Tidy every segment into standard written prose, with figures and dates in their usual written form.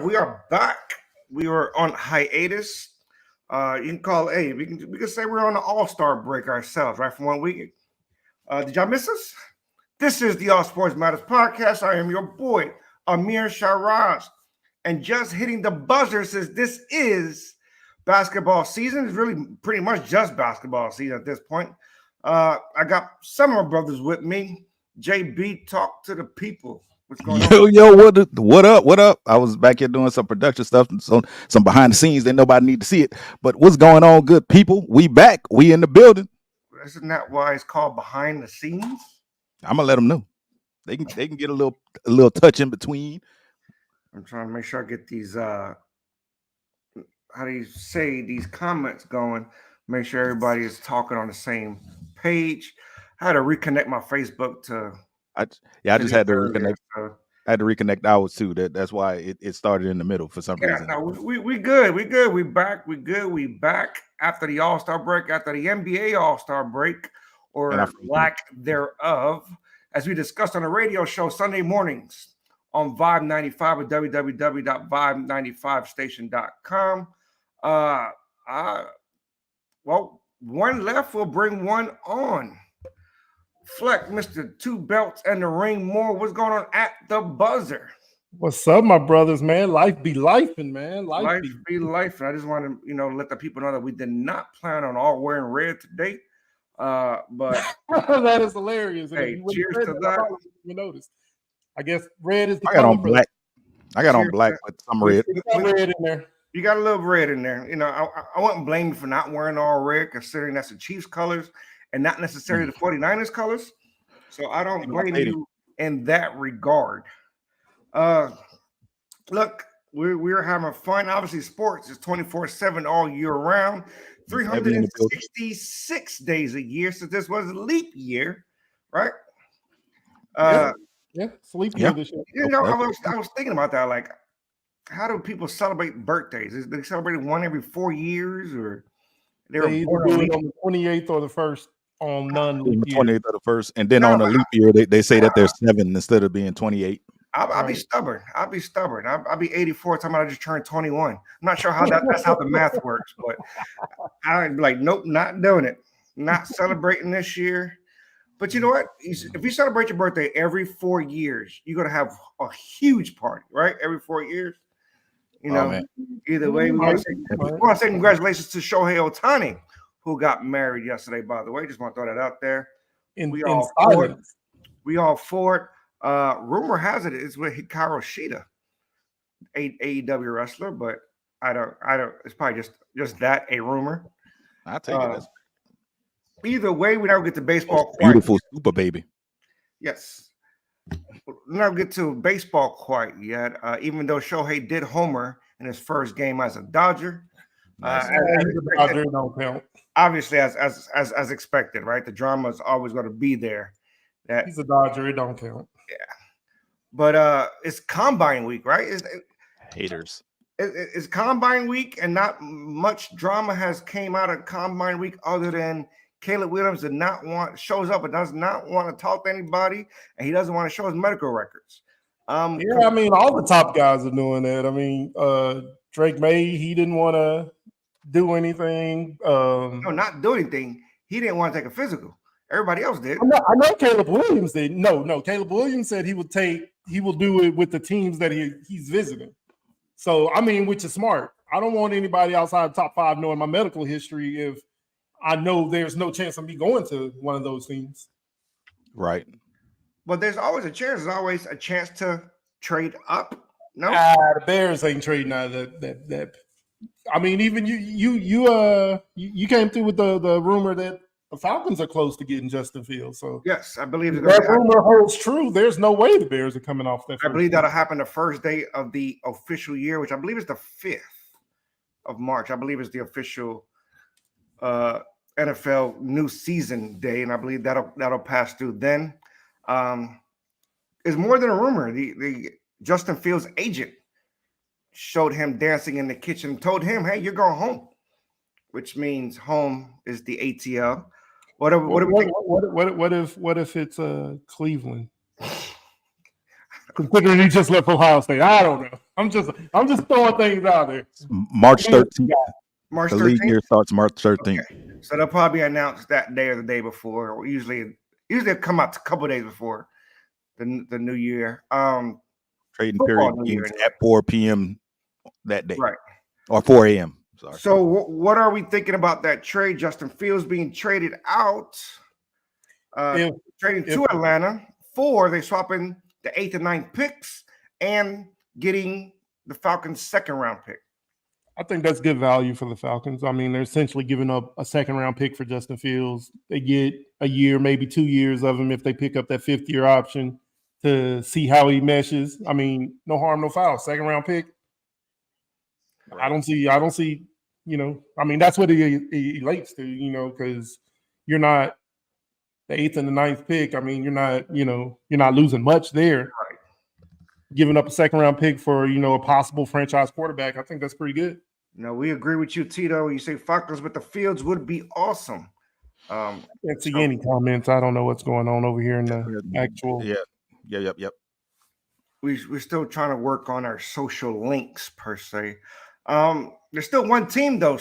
We are back. We were on hiatus. You can call we can say we're on the All-Star break ourselves, right? For 1 week. Did y'all miss us? This is the All Sports Matters podcast. I am your boy, Amir Shiraz. And just hitting the buzzer says this is basketball season. It's really pretty much just basketball season at this point. I got some of my brothers with me. JB, talk to the people. What's going on? Yo, what up? I was back here doing some production stuff, and some behind the scenes that nobody need to see it. But what's going on, good people? We back. We in the building. Isn't that why it's called behind the scenes? I'm gonna let them know. They can get a little touch in between. I'm trying to make sure I get these how do you say these comments going? Make sure everybody is talking on the same page. I had to reconnect my Facebook to I just had to reconnect. I had to reconnect ours too. That's why it started in the middle for some reason. No, we good. We back. We good. We back after the All-Star break, after the NBA All-Star break, or lack thereof, as we discussed on the radio show Sunday mornings on Vibe 95 at www.vibe95station.com. Well, one left will bring one on. Fleck, Mr. Two Belts and the Ring More. What's going on at the buzzer? What's up, my brothers, man? Life be lifing, man. Life be life. I just want to, let the people know that we did not plan on all wearing red today. But that is hilarious. Hey, cheers to that. You noticed. I guess red is the I got on black. I got on black with some red. You got red in there. You got a little red in there. I wouldn't blame you for not wearing all red, considering that's the Chiefs colors and not necessarily the 49ers colors. So I don't blame you in that regard. Look, we're having fun. Obviously, sports is 24/7 all year round, 366 days a year. So this was a leap year, right? Yeah, sleep year this year. I was thinking about that. Like, how do people celebrate birthdays? Is they celebrate one every 4 years, or they either do it on the 28th or the 1st on non-leap year? 28th or the 1st, and then on a leap year, they say that there's 7 instead of being 28. I'll be stubborn. I'll be 84 time I just turned 21. I'm not sure how that's how the math works, but I'm like, nope, not doing it. Not celebrating this year. But you know what? If you celebrate your birthday every 4 years, you're gonna have a huge party, right? Every 4 years. Either way, we want to say congratulations to Shohei Ohtani, who got married yesterday, by the way. Just want to throw that out there. We all for it. Rumor has it's with Hikaru Shida, AEW wrestler, but I don't. It's probably just that a rumor. I'll take it. Either way, we don't get to baseball. Beautiful super baby. Yes, we don't get to baseball quite yet. Even though Shohei did homer in his first game as a Dodger. Dodger don't count. Obviously, as expected, right? The drama is always going to be there. He's a Dodger. It don't count. Yeah, but it's combine week, right? Haters. It's combine week, and not much drama has came out of combine week other than Caleb Williams shows up and does not want to talk to anybody, and he doesn't want to show his medical records. All the top guys are doing that. I mean, Drake May, he didn't want to do anything. No, not do anything. He didn't want to take a physical. Everybody else did. I know Caleb Williams did. No. Caleb Williams said he will do it with the teams that he's visiting. So, which is smart. I don't want anybody outside the top 5 knowing my medical history if I know there's no chance of me going to one of those teams. Right. But there's always a chance. There's always a chance to trade up. No, the Bears ain't trading out of that. Even you came through with the rumor that the Falcons are close to getting Justin Fields. So yes, I believe that rumor holds true. There's no way the Bears are coming off that. I believe that'll happen the first day of the official year, which I believe is the 5th of March. I believe is the official NFL new season day, and I believe that'll pass through then. Is more than a rumor. The Justin Fields agent showed him dancing in the kitchen, told him, "Hey, you're going home," which means home is the ATL. What do we think? What if it's Cleveland? Considering he just left Ohio State, I don't know. I'm just throwing things out there. March 13th. March The league 13th. year starts March 13th. Okay. So they'll probably announce that day or the day before. Or usually it'll come out a couple days before the new year. Trading Football period New Year begins anyway. at 4 p.m. that day. Right. Or 4 a.m. Sorry. So what are we thinking about that trade? Justin Fields being traded out, trading to Atlanta for they swapping the 8th and 9th picks and getting the Falcons' second round pick. I think that's good value for the Falcons. I mean, they're essentially giving up a second round pick for Justin Fields. They get a year, maybe 2 years of him if they pick up that 5th year option to see how he meshes. I mean, no harm, no foul. Second round pick. I don't see, I mean, that's what it relates to, because you're not the 8th and the 9th pick. I mean, you're not losing much there. Right. Giving up a second round pick for, a possible franchise quarterback. I think that's pretty good. We agree with you, Tito. You say Falcons with the Fields would be awesome. Can't see any comments. I don't know what's going on over here in the actual. Yep. We're still trying to work on our social links per se. There's still one team though,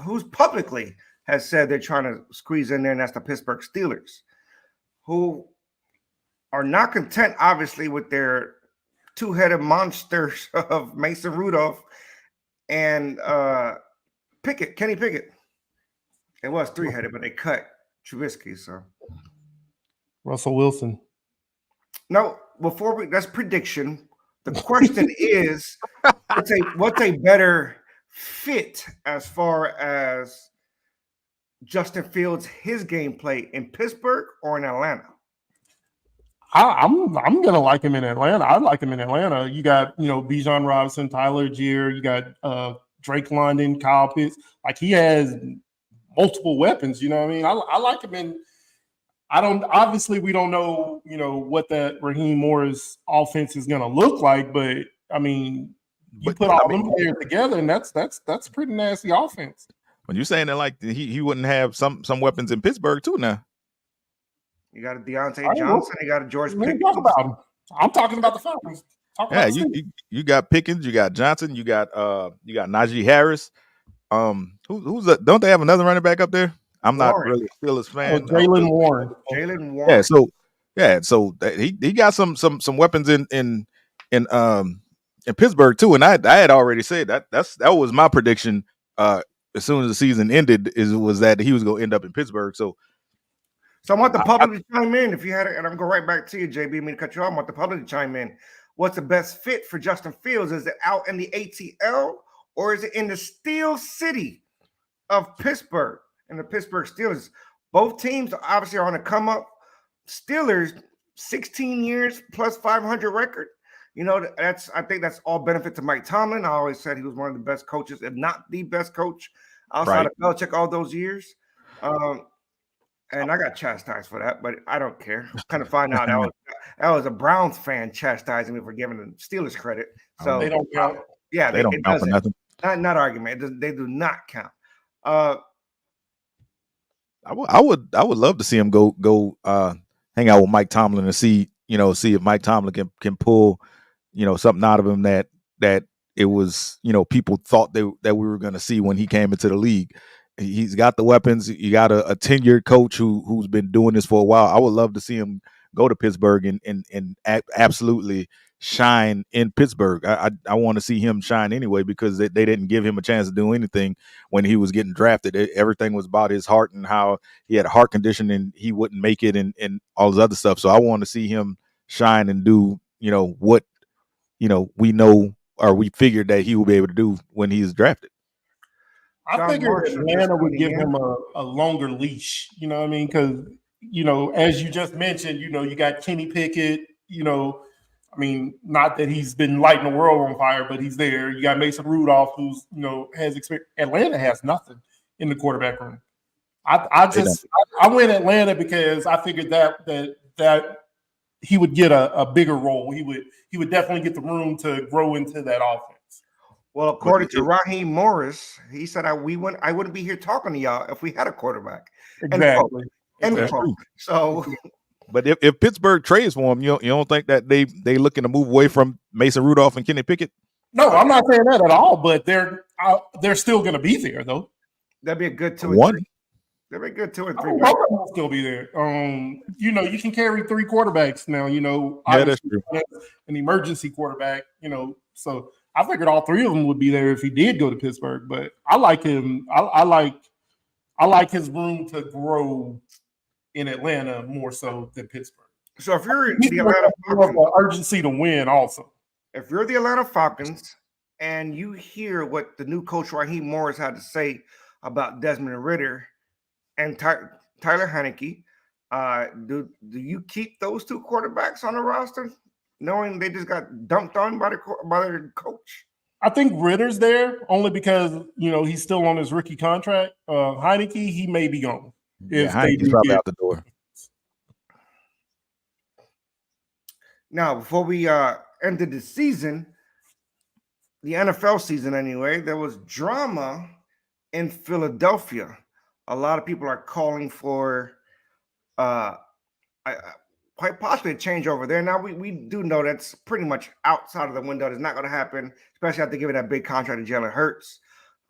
who's publicly has said they're trying to squeeze in there, and that's the Pittsburgh Steelers, who are not content, obviously, with their two-headed monsters of Mason Rudolph and Kenny Pickett. It was three-headed, but they cut Trubisky. So Russell Wilson. No, that's prediction. The question is, what's a better fit as far as Justin Fields, his gameplay in Pittsburgh or in Atlanta? I'm gonna like him in Atlanta. I like him in Atlanta. You got Bijan Robinson, Tyler Algier, you got Drake London, Kyle Pitts. Like he has multiple weapons. You know what I mean? I like him in. Obviously we don't know what that Raheem Morris offense is gonna look like, but I mean you put all them players together, and that's pretty nasty offense. When you're saying that, like he wouldn't have some weapons in Pittsburgh too now. You got a Deontay Johnson. You got a George Pickens. Talk about him. I'm talking about the Falcons. You got Pickens. You got Johnson. You got Najee Harris. Who's don't they have another running back up there? I'm not really a Steelers fan. Jaylen Warren. So he got some weapons in Pittsburgh too. And I had already said that was my prediction. As soon as the season ended, was that he was going to end up in Pittsburgh. So I want the public to chime in if you had it, and I'm going right back to you, JB. Me to cut you off. I want the public to chime in. What's the best fit for Justin Fields? Is it out in the ATL or is it in the Steel City of Pittsburgh and the Pittsburgh Steelers? Both teams obviously are on a come up. Steelers, 16 years plus 500 record. I think that's all benefit to Mike Tomlin. I always said he was one of the best coaches, if not the best coach outside of Belichick all those years. And I got chastised for that, but I don't care. Kind of find out that was a Browns fan chastising me for giving the Steelers credit. So they don't count. Yeah, they don't count for nothing. Not argument. They do not count. I would love to see him go hang out with Mike Tomlin and see if Mike Tomlin can pull something out of him that it was people thought that we were going to see when he came into the league. He's got the weapons. You got a tenured coach who's been doing this for a while. I would love to see him go to Pittsburgh and absolutely shine in Pittsburgh. I want to see him shine anyway because they didn't give him a chance to do anything when he was getting drafted. Everything was about his heart and how he had a heart condition and he wouldn't make it and all this other stuff. So I want to see him shine and do what we know or we figured that he will be able to do when he's drafted. I figured Atlanta would give him a longer leash, you know what I mean? Because, as you just mentioned, you got Kenny Pickett, I mean, not that he's been lighting the world on fire, but he's there. You got Mason Rudolph, who's, has experience. Atlanta has nothing in the quarterback room. I went Atlanta because I figured that he would get a bigger role. He would definitely get the room to grow into that offense. Well, according to Raheem Morris, he said I wouldn't be here talking to y'all if we had a quarterback. Exactly. End quote. So But if Pittsburgh trades for him, you don't think that they looking to move away from Mason Rudolph and Kenny Pickett? No, I'm not saying that at all. But they're still going to be there though. That'd be a good 2 One. and 3. That'd be a good 2 and 3. Both of them will still be there. You can carry 3 quarterbacks now. Yeah, that's true. An emergency quarterback. So I figured all 3 of them would be there if he did go to Pittsburgh. But I like him. I like his room to grow in Atlanta more so than Pittsburgh. So if you're the Atlanta Falcons, urgency to win also. If you're the Atlanta Falcons and you hear what the new coach Raheem Morris had to say about Desmond Ridder and Tyler Heineke, do you keep those 2 quarterbacks on the roster, knowing they just got dumped on by their coach? I think Ritter's there only because he's still on his rookie contract. Heineke, he may be gone. Heineke's probably out the door. Now, before we ended the season, the NFL season anyway, there was drama in Philadelphia. A lot of people are calling for quite possibly a change over there. Now, we do know that's pretty much outside of the window. It's not going to happen, especially after giving that big contract to Jalen Hurts.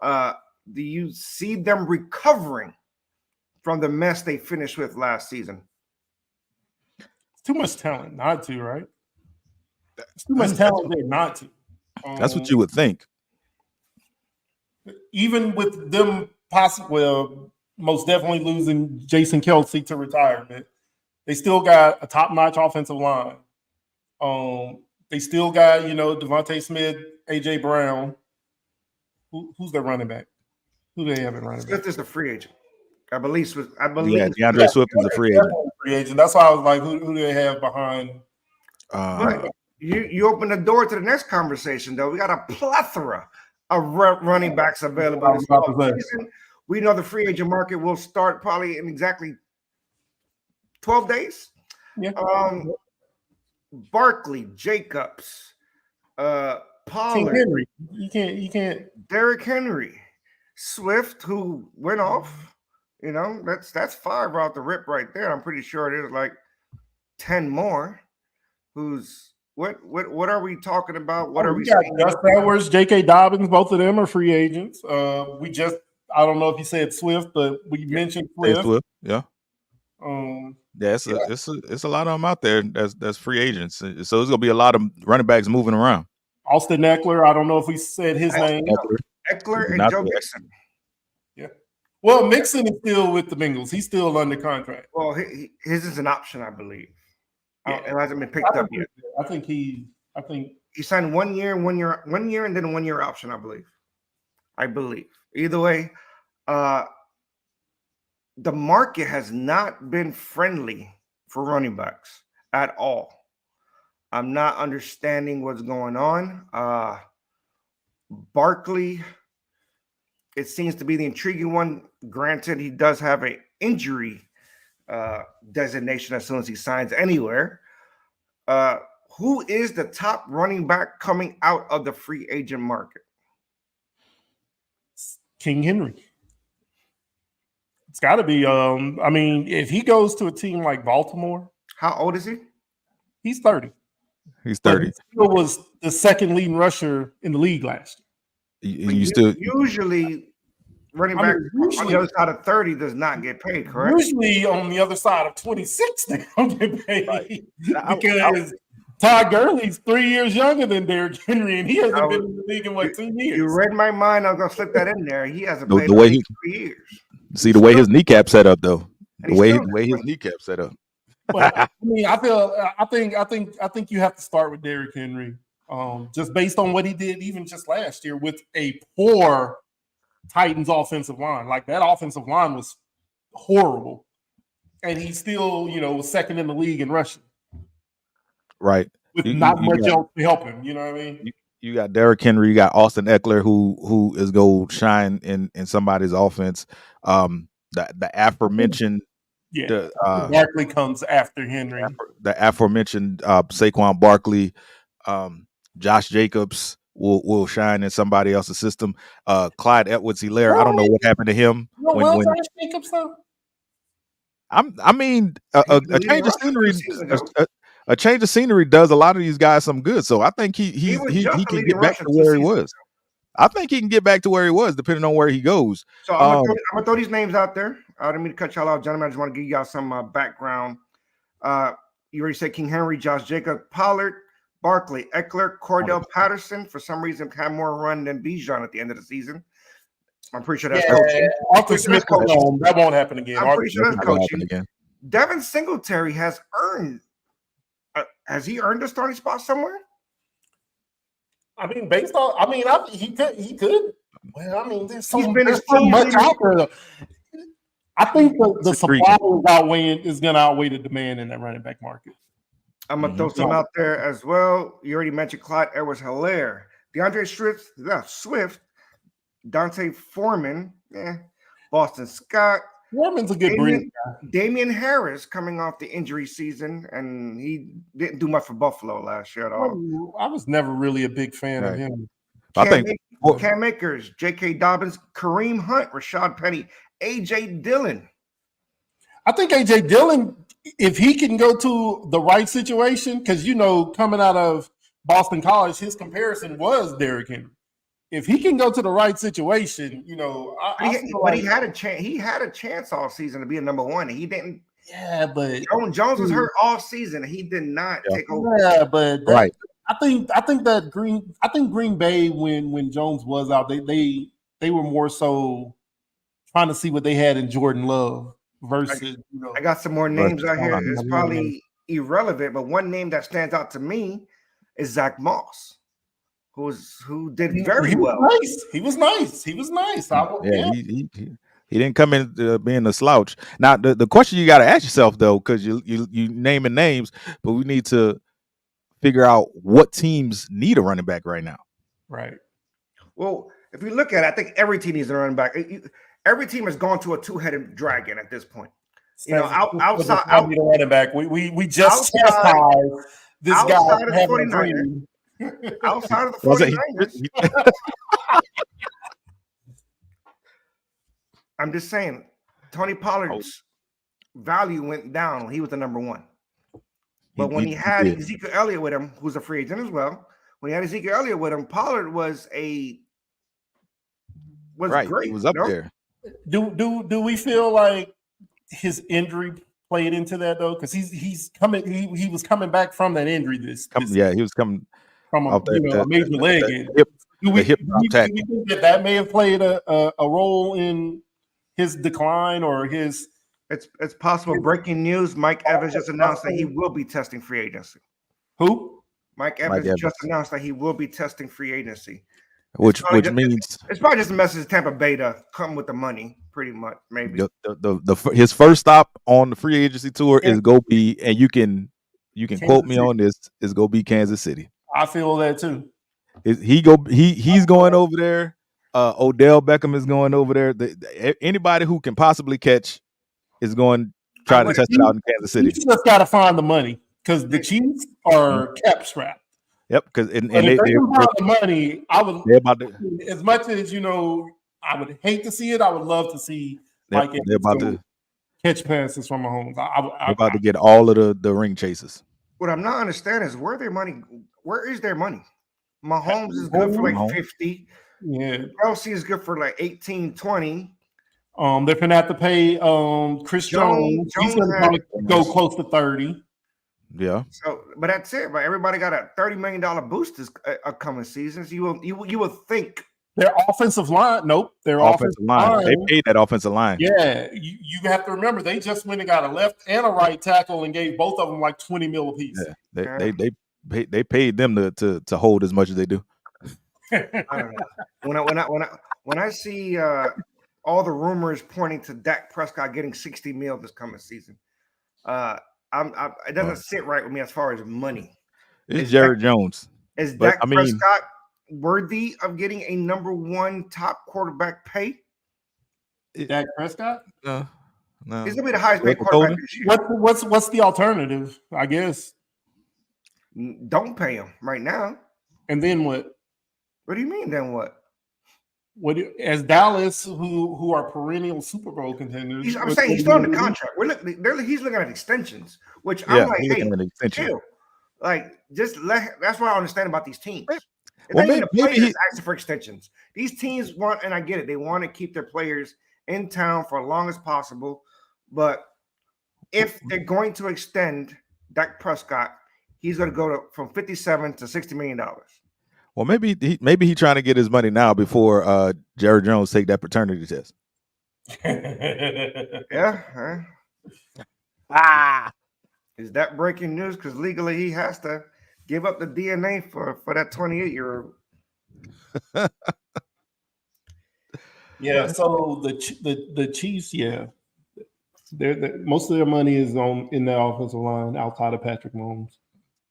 Do you see them recovering from the mess they finished with last season? It's too much talent not to, right? It's too much talent there not to. That's what you would think. Even with them most definitely losing Jason Kelce to retirement, they still got a top-notch offensive line. They still got, Devontae Smith, A.J. Brown. Who's their running back? Who do they have in running back? Smith is the free agent. I believe. Yeah, DeAndre Swift is a free agent. That's why I was like, who do they have behind? You open the door to the next conversation, though. We got a plethora of running backs available this season. We know the free agent market will start probably in exactly 12 days. Yeah. Barkley, Jacobs, Pollard, Henry. You can't. Derrick Henry, Swift, who went off. That's 5 out the rip right there. I'm pretty sure there's like 10 more. What are we talking about? What are we saying? Gus Edwards, J.K. Dobbins, both of them are free agents. I don't know if you said Swift, but we mentioned Swift. Yeah. It's a lot of them out there that's free agents. So there's gonna be a lot of running backs moving around. Austin Eckler, I don't know if we said his name. Eckler and Joe Mixon. Yeah. Well, Mixon is still with the Bengals. He's still under contract. Well, his is an option, I believe. It hasn't been picked up yet. I think he signed 1 year, and then a 1 year option, I believe. Either way, the market has not been friendly for running backs at all. I'm not understanding what's going on. Barkley, it seems to be the intriguing one. Granted, he does have an injury designation as soon as he signs anywhere. Who is the top running back coming out of the free agent market? King Henry. It's got to be. If he goes to a team like Baltimore, how old is he? He's 30. He's 30. He still was the second leading rusher in the league last year. Usually running back on the other side of 30 does not get paid, correct? Usually on the other side of 26, they don't get paid. Right. Because Todd Gurley's 3 years younger than Derrick Henry, and he hasn't been in the league in 2 years. You read my mind. I'm gonna slip that in there. He hasn't played in 3 years. See the way his kneecap set up, though. The way his kneecap set up. Well, I think you have to start with Derrick Henry, just based on what he did even just last year with a poor Titans offensive line. Like, that offensive line was horrible, and he's still, was second in the league in rushing. Right. With not much else to help him. You know what I mean? You got Derrick Henry, you got Austin Eckler, who is going to shine in somebody's offense. The aforementioned. Yeah, Barkley comes after Henry. The aforementioned Saquon Barkley, Josh Jacobs will shine in somebody else's system. Clyde Edwards-Helaire, I don't know what happened to him. Josh Jacobs, though? I mean, He's the a leading change of rusher 2 scenery, seasons a, ago. a change of scenery does a lot of these guys some good. So I think He was he just the can leading get back rusher to 2 where he seasons was. I think he can get back to where he was, depending on where he goes. So I'm gonna throw these names out there. I didn't mean to cut y'all off, gentlemen. I just want to give y'all some background. You already said King Henry, Josh Jacob, Pollard, Barkley, Eckler, Cordell Patterson. For some reason, had more run than Bijan at the end of the season. I'm pretty sure that's coaching. Arthur Smith, that won't happen again. I'm pretty sure that's coaching. Again. Devin Singletary has earned. Has he earned a starting spot somewhere? I mean, based on, I mean, he could. Well, I mean, there's so much out there. I think the supply is going to outweigh the demand in that running back market. I'm going to throw some out there as well. You already mentioned Clyde Edwards-Helaire, DeAndre Swift, Dante Foreman, Boston Scott. Foreman's a good breed. Damian Harris coming off the injury season, and he didn't do much for Buffalo last year at all. I was never really a big fan of him. Cam Akers, J.K. Dobbins, Kareem Hunt, Rashad Penny, A.J. Dillon. I think A.J. Dillon, if he can go to the right situation, because, coming out of Boston College, his comparison was Derrick Henry. If he can go to the right situation, he had a chance. He had a chance all season to be a number one. He didn't. Yeah, but Jones was hurt all season. He did not take over. Yeah, but I think Green Bay when Jones was out, they were more so trying to see what they had in Jordan Love versus. I got some more names out here. It's probably irrelevant, but one name that stands out to me is Zach Moss. Who did very well. He was nice. He didn't come in being a slouch. Now the question you got to ask yourself though, because you naming names, but we need to figure out what teams need a running back right now. Right. Well, if you look at it, I think every team needs a running back. Every team has gone to a two-headed dragon at this point. Outside the running back, we just chastised this guy having a dream. Outside of the 49ers. I'm just saying, Tony Pollard's value went down when he was the number one. But when he had Ezekiel Elliott with him, who's a free agent as well, when he had Ezekiel Elliott with him, Pollard was great. He was up there. Do we feel like his injury played into that though? Because he's coming. He was coming back from that injury. He was coming from a major leg. Do we think that may have played a role in his decline or his? It's possible. Breaking news: Mike Evans just announced that he will be testing free agency. Who? Mike Evans just announced that he will be testing free agency. Which means it's probably just a message to Tampa Bay to come with the money, pretty much. Maybe his first stop on the free agency tour is go be, and you can quote me on this, is go be Kansas City. I feel that too. He's going over there. Odell Beckham is going over there. Anybody who can possibly catch is going to try to test it out in Kansas City. You just got to find the money because the Chiefs are cap strapped. Yep, because if they find the money, I would. As much as I would hate to see it. I would love to see Mike they're about to catch passes from Mahomes. They're about to get all of the ring chases. What I'm not understanding is where is their money? Mahomes is good for like 50. Yeah. Kelsey is good for like 18, 20. They're gonna have to pay Chris Jones. He's gonna probably go close to 30. Yeah. So, but that's it. Right? Everybody got a $30 million boost this upcoming season. So you will think their offensive line. Nope, their offensive line. They paid that offensive line. Yeah, you have to remember they just went and got a left and a right tackle and gave both of them like $20 million apiece. Yeah, they paid them to hold as much as they do. I don't know. When I see all the rumors pointing to Dak Prescott getting $60 million this coming season, it doesn't sit right with me as far as money. It's Jared Jones. Is Dak Prescott worthy of getting a number one top quarterback pay? Dak Prescott? No. He's gonna be the highest paid quarterback this year. What's the alternative? I guess. Don't pay him right now. And then what? What do you mean? Then what? as Dallas, who are perennial Super Bowl contenders. I'm saying he's still in the contract. He's looking at extensions, which I'm like, hey, chill. Like, that's what I understand about these teams. It's not even the players asking for extensions. These teams want, and I get it, they want to keep their players in town for as long as possible. But if they're going to extend Dak Prescott, he's going to go from $57 to $60 million. Well, maybe he trying to get his money now before Jerry Jones take that paternity test. Yeah. Is that breaking news? Because legally he has to give up the DNA for that 28-year-old. Yeah. So the Chiefs, yeah, most of their money is in the offensive line outside of Patrick Mahomes.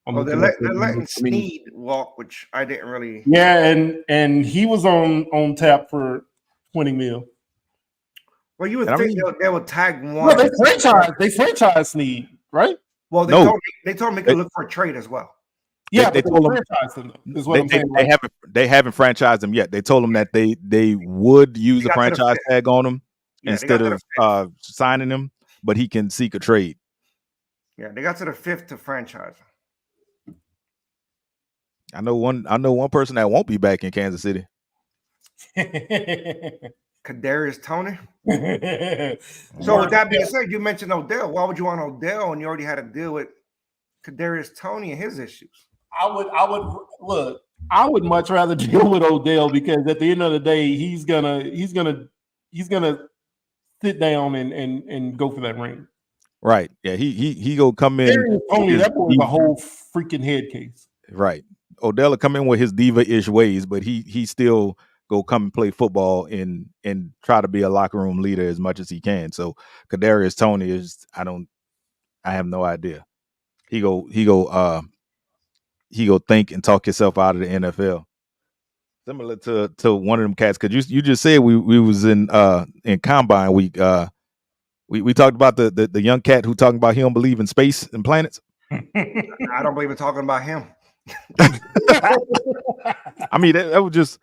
They're letting Snead walk, which I didn't really. Yeah, and he was on tap for $20 million. Well, you would think they would tag one. No, they franchise Snead, right? Well, they told me he could look for a trade as well. Yeah, they told him is what I'm saying. They haven't franchised him yet. They told him that they would use a franchise tag on him instead of signing him, but he can seek a trade. Yeah, they got to the 5th to franchise. I know one person that won't be back in Kansas City. Kadarius Toney. So with that being said, you mentioned Odell. Why would you want Odell when you already had to deal with Kadarius Toney and his issues? I would much rather deal with Odell because at the end of the day, he's gonna sit down and go for that ring. Right. Yeah. He go come in. Only that boy's a whole freaking head case. Right. Odell will come in with his diva-ish ways, but he still go come and play football and try to be a locker room leader as much as he can. So Kadarius Toney is I have no idea. He go think and talk yourself out of the NFL. Similar to one of them cats, because you just said we was in Combine week. We talked about the young cat who talking about he don't believe in space and planets. I don't believe in talking about him. I mean, that was just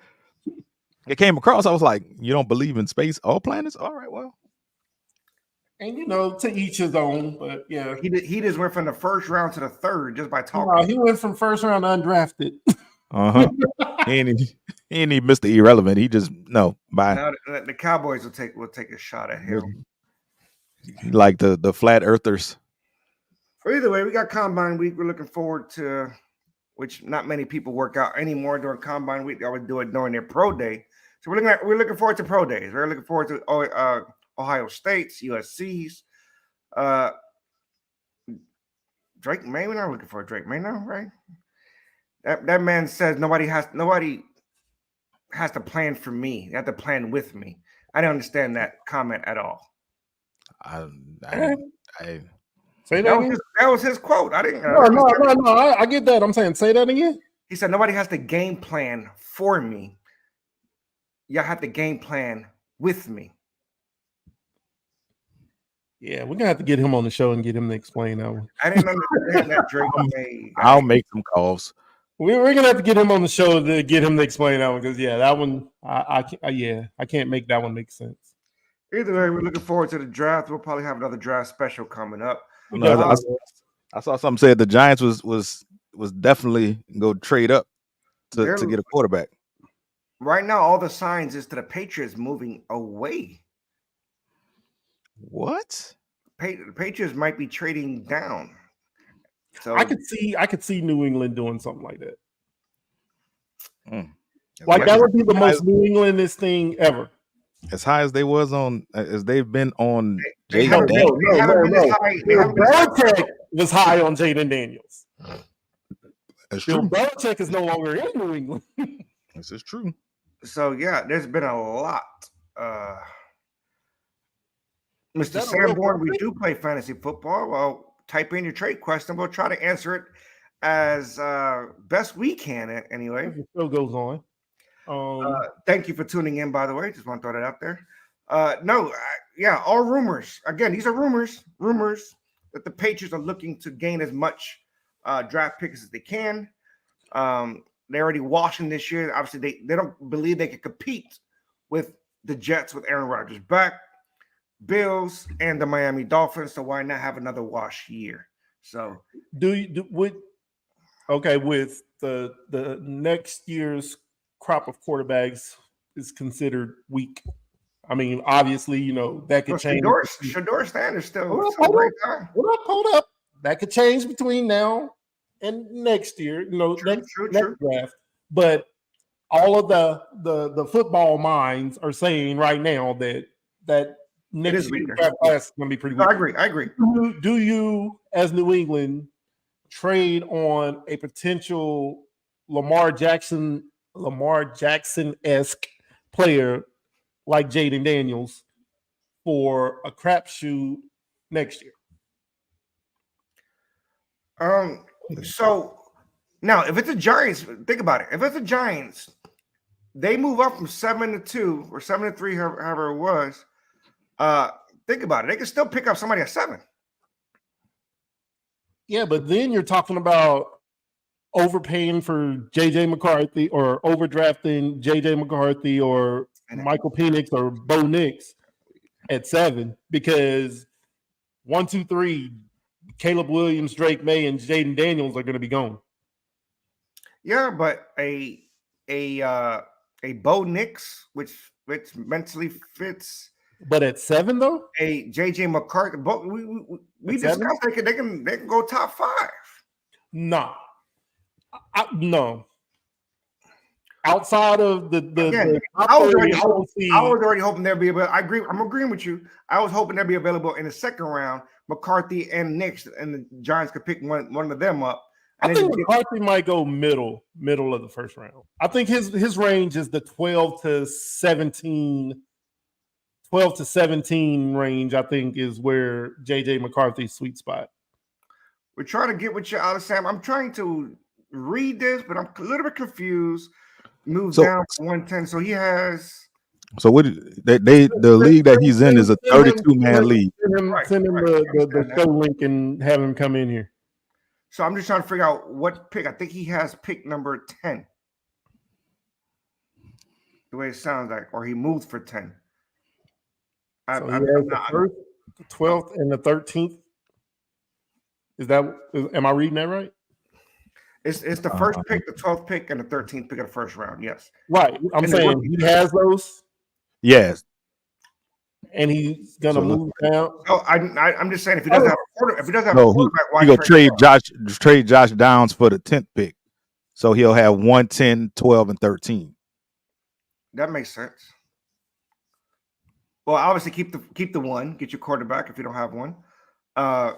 it came across. I was like, you don't believe in space or planets? All right, well. And to each his own, but yeah, he just went from the first round to the third just by talking. No, he went from first round to undrafted. He ain't even Mr. Irrelevant. He just bye. Now the Cowboys will take a shot at him. Like the flat earthers. But either way, we got Combine week. We're looking forward to, which not many people work out anymore during Combine week. They always do it during their pro day. So we're looking forward to pro days. We're looking forward to Ohio State's, USC's, Drake May. We're not looking for Drake May now, right? That man says nobody has to plan for me. They have to plan with me. I didn't understand that comment at all. Say that was his quote. I didn't. No. I get that. I'm saying, say that again. He said nobody has to game plan for me. Y'all have to game plan with me. Yeah, we're gonna have to get him on the show and get him to explain that one. I didn't understand that Drake made. I'll make some calls. We're gonna have to get him on the show to get him to explain that one because that one I can't make that one make sense. Either way, we're looking forward to the draft. We'll probably have another draft special coming up. I saw something said the Giants was definitely go trade up to get a quarterback. Right now, all the signs is to the Patriots moving away. What? The Patriots might be trading down. So I could see New England doing something like that. Like that would be the most New Englandist thing ever. As high as as they've been on Jaden Daniels. Belichick was high on Jaden Daniels. That's true. Belichick is no longer in New England. This is true. So yeah, there's been a lot. Mr. Sanborn, we do play fantasy football. Well, type in your trade question. We'll try to answer it as best we can anyway. The show goes on. Thank you for tuning in, by the way. Just want to throw that out there. All rumors. Again, these are rumors that the Patriots are looking to gain as much draft picks as they can. They're already washing this year. Obviously, they don't believe they can compete with the Jets with Aaron Rodgers back, Bills, and the Miami Dolphins. So why not have another wash year? So with the next year's crop of quarterbacks is considered weak. I mean, obviously, that could change. Shador Sanders still hold up. That could change between now and next year. Next draft. But all of the football minds are saying right now that next year's draft class is going to be pretty weak. I agree. Do you, as New England, trade on a potential Lamar Jackson-esque player like Jaden Daniels for a crapshoot next year? So now, if it's the Giants, think about it. If it's the Giants, they move up from 7-2 or 7-3, however it was. Think about it. They can still pick up somebody at 7. Yeah, but then you're talking about overpaying for JJ McCarthy or overdrafting JJ McCarthy or Michael Penix or Bo Nix at 7 because 1, 2, 3, Caleb Williams, Drake May, and Jaden Daniels are going to be gone. Yeah, but a Bo Nix, which mentally fits. But at 7 though, a JJ McCarthy. But we discussed they can go top 5. No, no. Outside of I was already hoping there'd be available. I'm agreeing with you. I was hoping they'd be available in the second round. McCarthy and Nix, and the Giants could pick one of them up. I think McCarthy might go middle of the first round. I think his range is the 12 to 17 range. I think is where JJ McCarthy's sweet spot. We're trying to get with you out of Sam. I'm trying to read this, but I'm a little bit confused. Moves down to 110, so he has. So what? The league that he's in is a 32-man league. Send him the show link and have him come in here. So I'm just trying to figure out what pick. I think he has pick number 10. The way it sounds like, or he moved for 10. So he has the first, the 12th, and the 13th. Am I reading that right? It's the first pick, the 12th pick, and the 13th pick of the first round. Yes. Right. I'm saying he has those. Yes. And he's gonna move down. Oh, I'm just saying if he doesn't have a quarterback, why he trade Josh Downs for the 10th pick. So he'll have 1, 10, 12, and 13. That makes sense. Well, obviously keep the 1, get your quarterback if you don't have one. I'm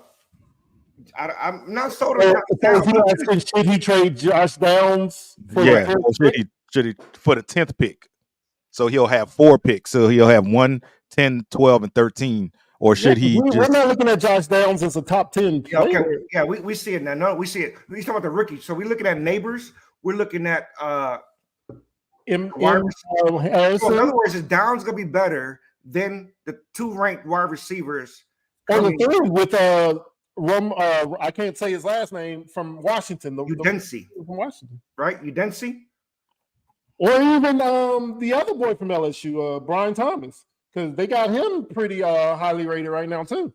not sold on that. Should he trade Josh Downs for should he for the 10th pick? So he'll have 4 picks. So he'll have 1, 10, 12, and 13. Or should we're not looking at Josh Downs as a top 10 player. Yeah, okay. Yeah, we see it now. No, we see it. He's talking about the rookie. So we're looking at neighbors. We're looking at Harrison. So in other words, his Downs gonna be better than the 2 ranked wide receivers. Or the 3 with I can't say his last name, from Washington. Udensi. From Washington. Right? Udensi? Or even the other boy from LSU, Brian Thomas. Because they got him pretty highly rated right now, too.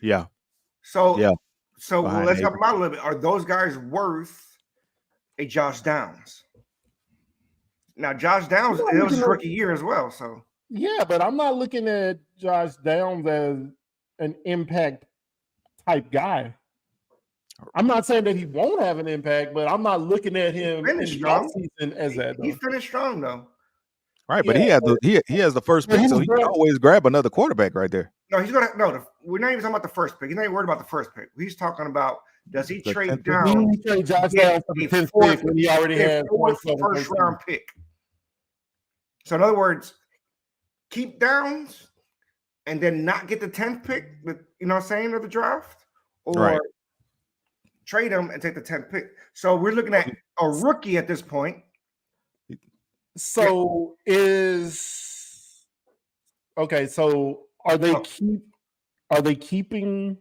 Yeah. So let's help him out a little bit. Are those guys worth a Josh Downs? Now, Josh Downs, it was his rookie year as well. So yeah, but I'm not looking at Josh Downs as an impact type guy. I'm not saying that he won't have an impact, but I'm not looking at him in the offseason as that. He finished strong though. Right, but he has the first pick, so he can always grab another quarterback right there. No, we're not even talking about the first pick. He's not even worried about the first pick. He's talking about does he trade down? He trade Josh Downs for the 10th pick when he already has one first round pick. So in other words, keep Downs and then not get the 10th pick, you know what I'm saying, of the draft, or trade him and take the 10th pick. So we're looking at a rookie at this point. So so are they keeping?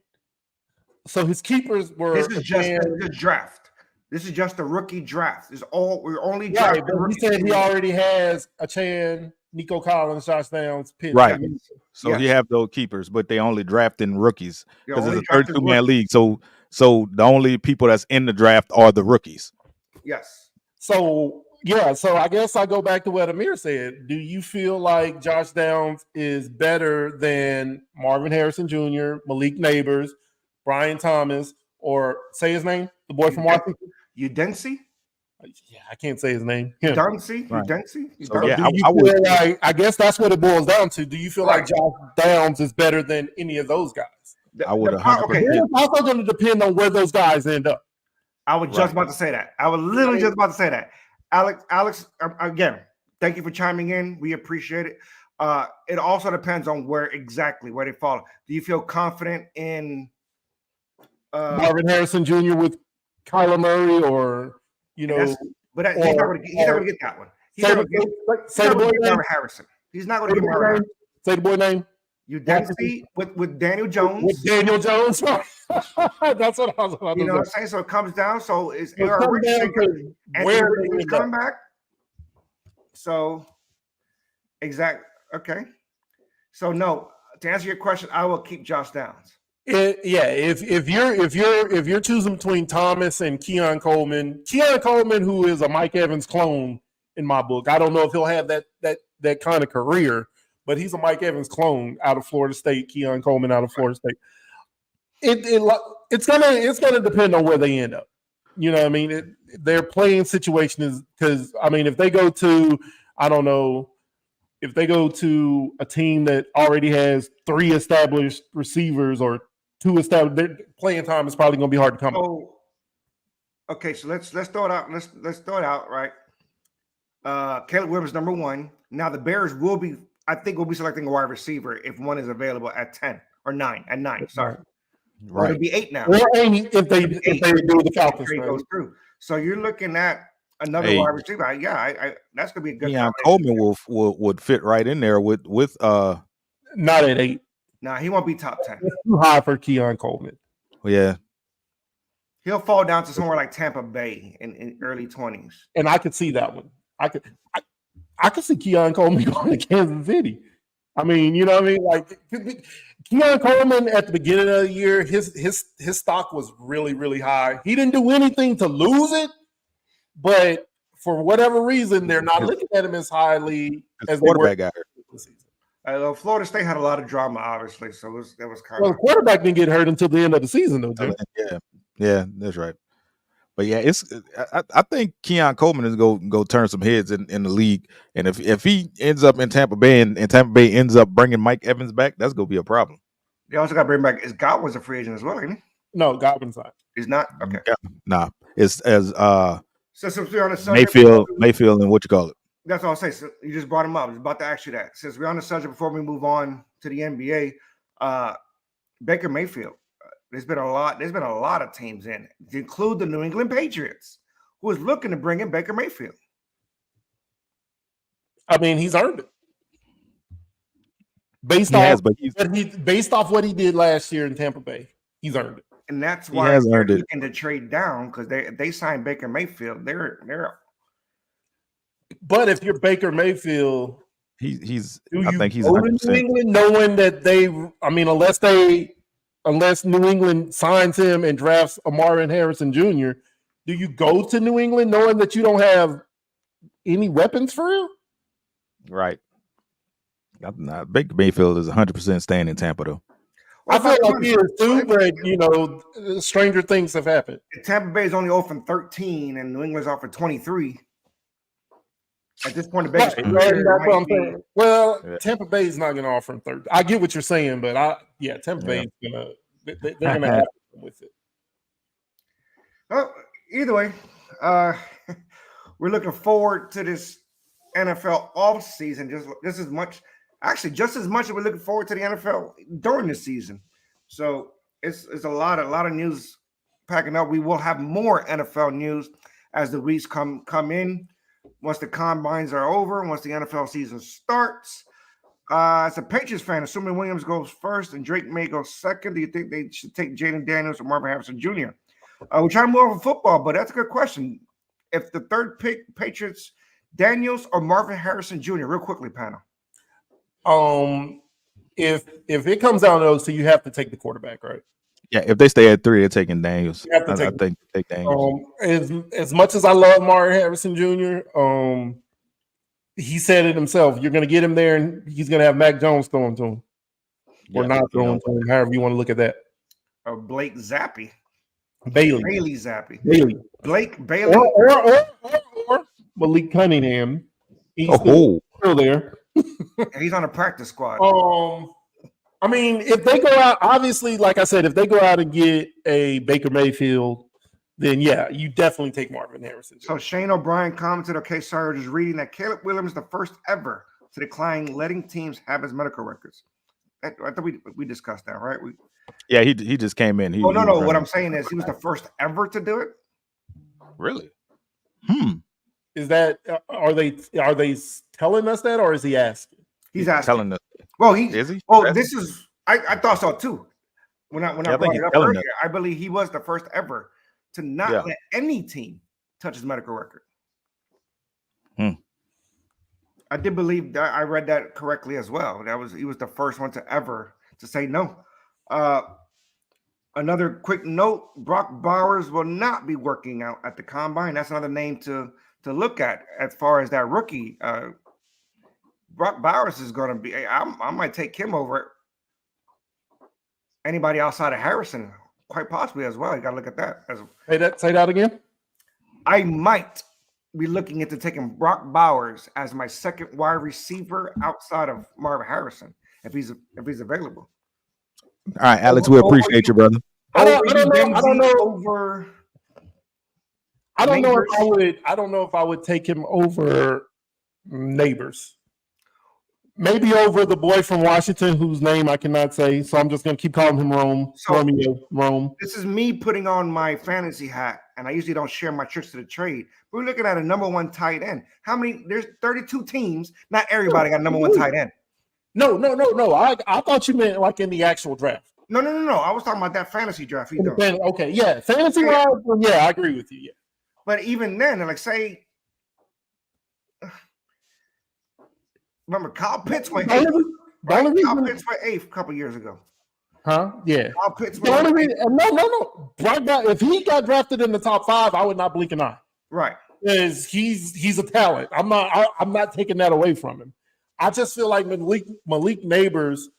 So his keepers were. This is just the draft. This is just a rookie draft. We're only drafting. Right, but he said he already has Achane, Nico Collins, Josh Downs, Pitts. Right. Got So Yes. you have those keepers, but they only drafting rookies They because only it's a drafted 32-man league. So the only people that's in the draft are the rookies. Yes. So yeah, so I guess I go back to what Amir said. Do you feel like Josh Downs is better than Marvin Harrison Jr., Malik Neighbors, Brian Thomas, or say his name, the boy from Washington? Udensi? Yeah, I can't say his name. Him. Udensi? Right. Udensi? So, Udensi? yeah, Do you I would- feel like, I guess that's what it boils down to. Do you feel like Right. Josh Downs is better than any of those guys? I would The- 100%. okay, It's also going to depend on where those guys end up. I was just Right. about to say that. I was literally just about to say that. Alex, again, thank you for chiming in. We appreciate it. It also depends on where they fall. Do you feel confident in Marvin Harrison Jr. with Kyler Murray, or he's not he's not going to get that one. He's say not the going say the to boy get name. Marvin Harrison. He's not going to get Marvin Harrison. Say the boy name. Udensi with Daniel Jones. With Daniel Jones. That's what I was about You know to what I'm say. saying? So it comes down. So is It AR comes Richardson down to Anthony where they Richardson's end up. coming back? So okay. So no, to answer your question, I will keep Josh Downs. If you're choosing between Thomas and Keon Coleman, who is a Mike Evans clone in my book, I don't know if he'll have that kind of career, but he's a Mike Evans clone out of Florida State. Keon Coleman out of Florida State. It's gonna depend on where they end up. You know what I mean? Their playing situation is, because I mean, if they go to, I don't know, if they go to a team that already has 3 established receivers or 2 established, their playing time is probably going to be hard to come. So, okay, so let's throw it out. Let's throw it out, right? Caleb Williams number 1. Now the Bears will be selecting a wide receiver if one is available at 10 or 9 at 9. Sorry, Right. It'll be 8 now. Or if they do the Falcons, Trade goes through. So you're looking at another Hey. wide receiver. I that's gonna be a good. Keon combination. Coleman would fit right in there with not at 8. Nah, he won't be top 10. It's too high for Keon Coleman. yeah. He'll fall down to somewhere like Tampa Bay in early 20s. And I could see that one. I could see Keon Coleman going to Kansas City. I mean, you know what I mean? Like Keon Coleman at the beginning of the year, his stock was really, really high. He didn't do anything to lose it, but for whatever reason, they're not looking at him as highly as they were. Quarterback guy. This season. Florida State had a lot of drama, obviously, so that was kind Well, of. the quarterback didn't get hurt until the end of the season, though, Jim. Yeah, that's right. But yeah, I think Keon Coleman is go turn some heads in the league, and if he ends up in Tampa Bay and Tampa Bay ends up bringing Mike Evans back, that's gonna be a problem. They also got to bring back. Godwin's a free agent as well, isn't he? No, Godwin's not. He's not. Okay. Nah, it's as So since we're on the subject, Mayfield and what you call it. that's all I'll say. So you just brought him up. I was about to ask you that. Since we're on the subject, before we move on to the NBA, Baker Mayfield. There's been a lot of teams in it, to include the New England Patriots, who is looking to bring in Baker Mayfield. I mean, he's earned it. Based off what he did last year in Tampa Bay, he's earned it. And that's why they're looking to trade down, because they signed Baker Mayfield. They're. But if you're Baker Mayfield, I think he's 100%. New England, knowing that unless New England signs him and drafts Marvin Harrison Jr., do you go to New England knowing that you don't have any weapons for him? Right. Baker Mayfield is 100% staying in Tampa, though. I feel like he is too, but stranger things have happened. Tampa Bay is only 0 for 13, and New England's off for 23. At this point, That's what I'm saying. Well, yeah. Tampa Bay is not going to offer him 30. I get what you're saying, but Tampa Bay is going to they're going to have with it. Well, either way, we're looking forward to this NFL offseason just as much as we're looking forward to the NFL during the season. So it's a lot of news packing up. We will have more NFL news as the weeks come in. Once the combines are over, once the NFL season starts. As a Patriots fan, assuming Williams goes first and Drake May goes second, do you think they should take Jaden Daniels or Marvin Harrison Jr.? We're trying to move over football, but that's a good question. If the third pick, Patriots, Daniels or Marvin Harrison Jr.? Real quickly, panel. If it comes down to those two, you have to take the quarterback, right? Yeah, if they stay at 3, they're taking Daniels. You have to I take think take Daniels. as much as I love Martin Harrison Jr., he said it himself. You're going to get him there, and he's going to have Mac Jones throwing to him, or not throwing to him, however you want to look at that. Or Blake Zappi. Bailey Zappi. Blake Bailey. Or Malik Cunningham. He's still there. He's on a practice squad. I mean, if they go out, obviously, like I said, if they go out and get a Baker Mayfield, then yeah, you definitely take Marvin Harrison. So Shane O'Brien commented, okay, sorry, just reading that Caleb Williams is the first ever to decline letting teams have his medical records. I thought we discussed that, right? Yeah, he just came in. No. What I'm saying is he was the first ever to do it. Really? Is that are they telling us that, or is he asking? He's asking. Telling us. Well, is he? Oh, this is. I thought so too. When I brought it up earlier, I believe he was the first ever to not let any team touch his medical record. I did believe that I read that correctly as well. He was the first one to say no. Another quick note: Brock Bowers will not be working out at the combine. That's another name to look at as far as that rookie. Brock Bowers is going to be. I might take him over anybody outside of Harrison, quite possibly as well. You got to look at that. Say that again. I might be looking into taking Brock Bowers as my second wide receiver outside of Marvin Harrison if he's available. All right, Alex, we appreciate you, brother. I don't know if I would take him over Neighbors. Maybe over the boy from Washington whose name I cannot say, so I'm just going to keep calling him Rome. This is me putting on my fantasy hat, and I usually don't share my tricks to the trade. But we're looking at a number one tight end. How many? There's 32 teams. Not everybody got a number one tight end. No. I thought you meant like in the actual draft. No. I was talking about that fantasy draft. Okay, yeah. Fantasy wise, yeah, I agree with you. Yeah. But even then, like say, remember Kyle Pitts went eighth. Kyle Pitts went eighth a couple years ago. Huh? Yeah. Kyle Pitts no. If he got drafted in the top 5, I would not blink an eye. Right. Because he's a talent. I'm not taking that away from him. I just feel like Malik Neighbors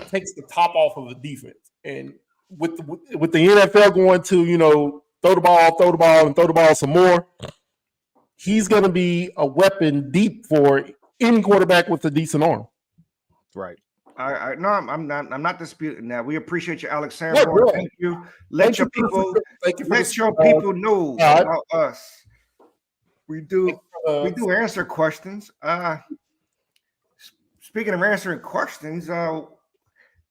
takes the top off of the defense, and with the NFL going to throw the ball some more, he's going to be a weapon deep for any quarterback with a decent arm. Right. No, I'm not disputing that. We appreciate you, Alex Sanborn. Thank you. Let your people know about us. We do answer questions. Speaking of answering questions, the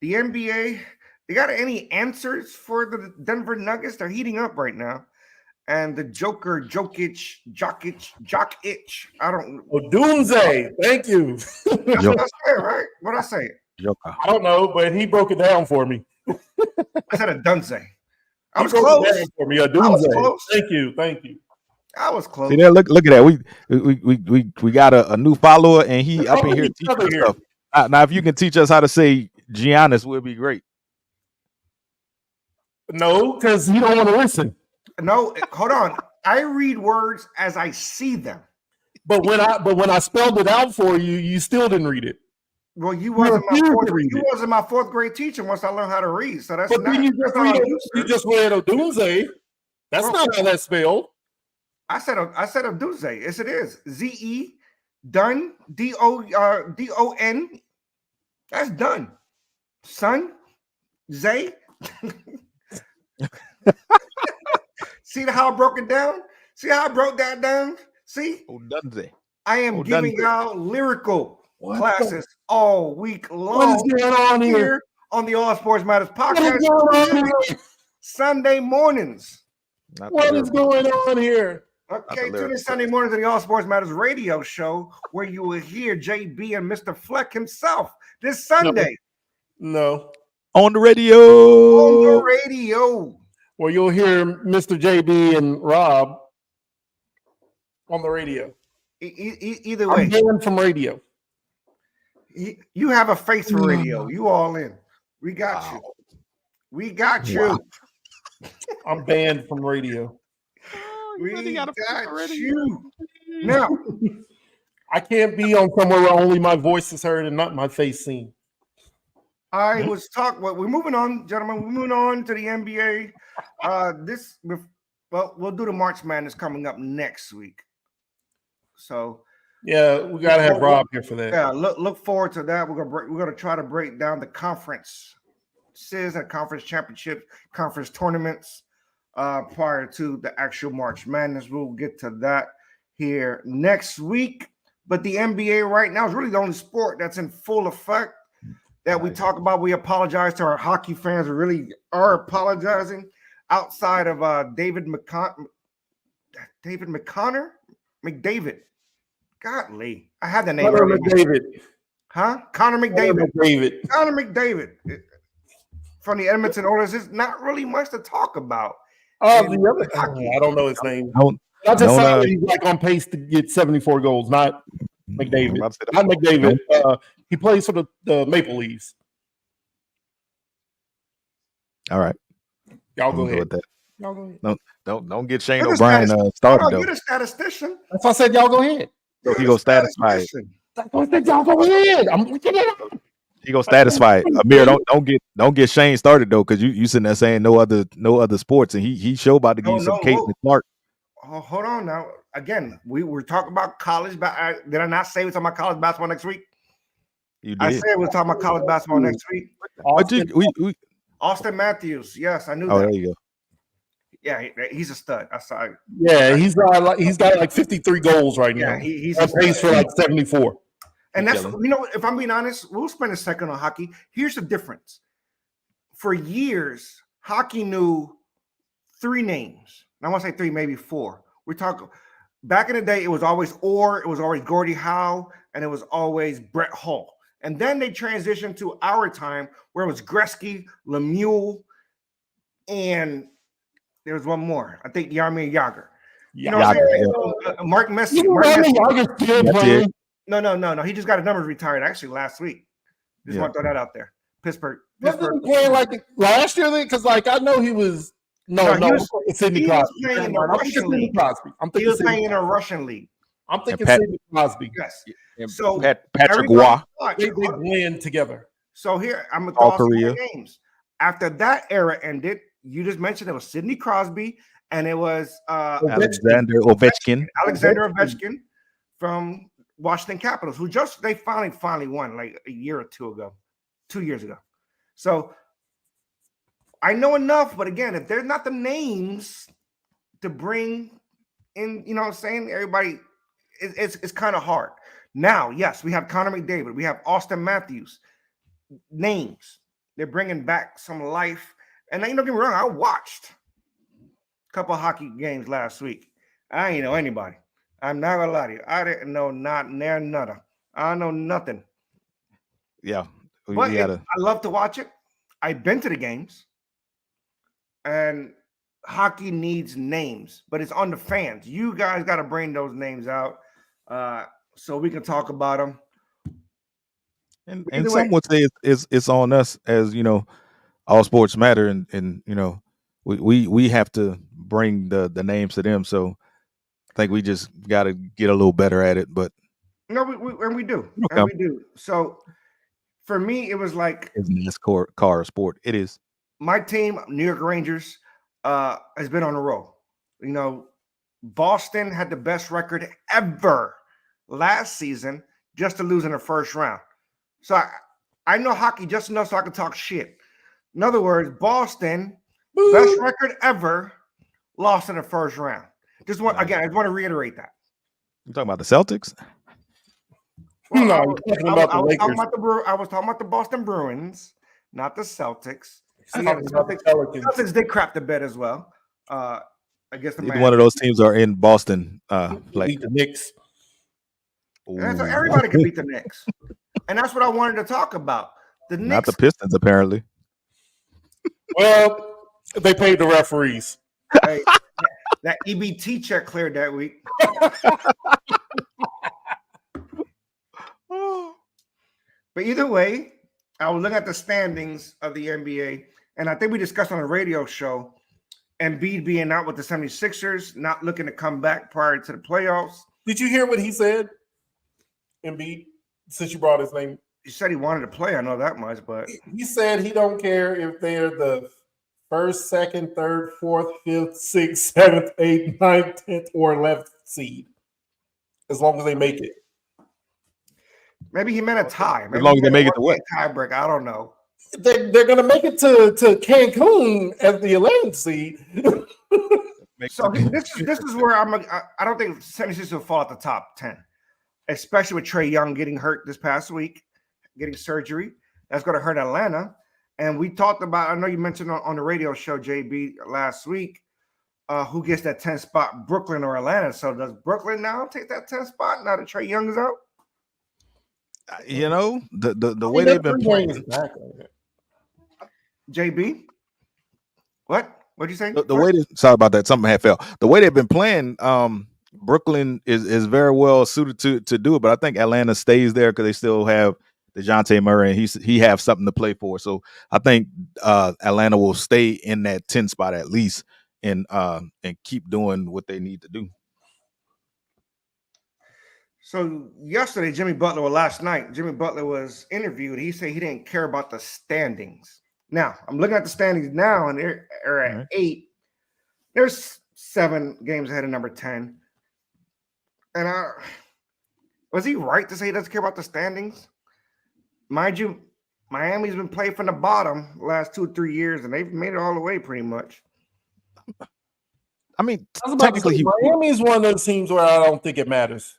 NBA, they got any answers for the Denver Nuggets? They're heating up right now. And the Jokic, I don't know. Doomsday. Thank you. That's what I said, right? What I say? Joker. I don't know, but he broke it down for me. I said a Dunze. I was close. For me, a Doomsday. Thank you. I was close. See there, look at that. We got a new follower, and he up in here teaching stuff. Now, if you can teach us how to say Giannis, would be great. No, because you don't want to listen. No, hold on. I read words as I see them. But when I spelled it out for you, you still didn't read it. Well, you wasn't my fourth grade teacher once I learned how to read. So that's not. You just read a Doomsday. That's not how that's spelled. I said a Doomsday. Yes, it is. Z-E done D-O-N. That's done. Son, Zay. See how I broke it down? See how I broke that down? See? I am giving out lyrical classes all week long. What is going on here on the All Sports Matters podcast? Sunday mornings. What is going on here? Okay, tune in Sunday mornings to the All Sports Matters radio show where you will hear JB and Mr. Fleck himself this Sunday. No. On the radio. Well, you'll hear Mr. JB and Rob on the radio. Either way. I'm banned from radio. You have a face for radio. You all in. We got you. We got you. Wow. I'm banned from radio. We got you. Now, I can't be on somewhere where only my voice is heard and not my face seen. I was talking. Well, we're moving on, gentlemen. We're moving on to the NBA. We'll do the March Madness coming up next week. So, yeah, we gotta have Rob here for that. Yeah, look forward to that. We're gonna try to break down the conferences and conference championships, conference tournaments prior to the actual March Madness. We'll get to that here next week. But the NBA right now is really the only sport that's in full effect that we talk about. We apologize to our hockey fans. We really are apologizing. Outside of David McDavid. Godly. I had the name. Connor McDavid. Huh? Connor McDavid. Connor McDavid. From the Edmonton Oilers. There's not really much to talk about. I don't know his name. I just saw that he's like on pace to get 74 goals, not McDavid. Not McDavid. He plays for the Maple Leafs. All right. Y'all go ahead. Y'all go ahead. Don't get Shane O'Brien started though. You're the statistician. That's why I said y'all go ahead. So he gonna satisfy it. That's why I said y'all go ahead. I'm looking at it. He gonna satisfy it. Amir, don't get Shane started though, because you sitting there saying no other sports, and he show about to give you some Caitlin Clark. Oh, hold on now. Again, we were talking about college. Did I not say we're talking about college basketball next week? You did. I said we're talking about college basketball next week. Austin Matthews. Yes, I knew that. Oh, there you go. Yeah, he's a stud. I saw it. Yeah, he's got like 53 goals right now. Yeah, he's on pace for like 74. And that's, if I'm being honest, we'll spend a second on hockey. Here's the difference. For years, hockey knew three names. I want to say three, maybe four. We're talking back in the day, it was always Orr, it was always Gordie Howe, and it was always Brett Hull. And then they transitioned to our time where it was Gretzky, Lemieux, and there was one more. I think Jaromir Jagr. You know what I'm saying? Mark Messier. No. He just got his numbers retired actually last week. Just want to throw that out there. Pittsburgh. Wasn't he playing like last year? Because like I know he was. It's Sidney Crosby. He was playing in a Russian league. I'm thinking Sidney Crosby. Yes. So Patrick Roy. They blend together. So here I'm gonna call some names. After that era ended, you just mentioned it was Sidney Crosby and it was Alexander Ovechkin. Alexander Ovechkin from Washington Capitals, who they finally won like a year or 2 years ago. So I know enough, but again, if there's not the names to bring in, you know what I'm saying? Everybody, it's kind of hard. Now, yes, we have Connor McDavid. We have Austin Matthews. Names. They're bringing back some life. And don't get me wrong, I watched a couple of hockey games last week. I ain't know anybody. I'm not going to lie to you. I didn't know not near nada. I know nothing. Yeah. But I love to watch it. I've been to the games. And hockey needs names, but it's on the fans. You guys got to bring those names out so we can talk about them. And some would say it's on us, as all sports matter, and we have to bring the names to them. So I think we just got to get a little better at it. But we do. So for me, it was like it's NASCAR sport. It is. My team, New York Rangers, has been on a roll. Boston had the best record ever last season just to lose in the first round. So I know hockey just enough so I can talk shit. In other words, Boston, best record ever, lost in the first round. I just want to reiterate that. You talking about the Celtics? Well, I was talking about the Boston Bruins, not the Celtics. Celtics did crap the bed as well. I guess either one of those teams are in Boston. Beat the Knicks. So everybody can beat the Knicks, and that's what I wanted to talk about. The Knicks, not the Pistons, apparently. Well, they paid the referees. Hey, that EBT check cleared that week. But either way, I was looking at the standings of the NBA, and I think we discussed on the radio show Embiid being out with the 76ers, not looking to come back prior to the playoffs. Did you hear what he said? Embiid, since you brought his name. He said he wanted to play. I know that much, but he said he don't care if they're the first, second, third, fourth, fifth, sixth, seventh, eighth, ninth, 10th, or 11th seed, as long as they make it. Maybe he meant a tie. Maybe as long as they make it to what? Tiebreak. I don't know. They're going to make it to Cancun as the 11th seed. So this is where I don't think 76 will fall at the top 10, especially with Trae Young getting hurt this past week, getting surgery. That's going to hurt Atlanta. And we talked about, I know you mentioned on the radio show, JB, last week, who gets that 10 spot, Brooklyn or Atlanta. So does Brooklyn now take that 10 spot now that Trae Young is out? You know, the way they've been playing. JB? What'd you say? The way sorry about that. Something had fell. The way they've been playing, Brooklyn is very well suited to do it, but I think Atlanta stays there because they still have DeJounte Murray, and he have something to play for. So I think Atlanta will stay in that 10 spot at least and keep doing what they need to do. So yesterday, last night, Jimmy Butler was interviewed. He said he didn't care about the standings. Now, I'm looking at the standings now, and they're at 8. There's 7 games ahead of number 10. And was he right to say he doesn't care about the standings? Mind you, Miami's been playing from the bottom the last 2 or 3 years, and they've made it all the way pretty much. I mean, technically, Miami is one of those teams where I don't think it matters.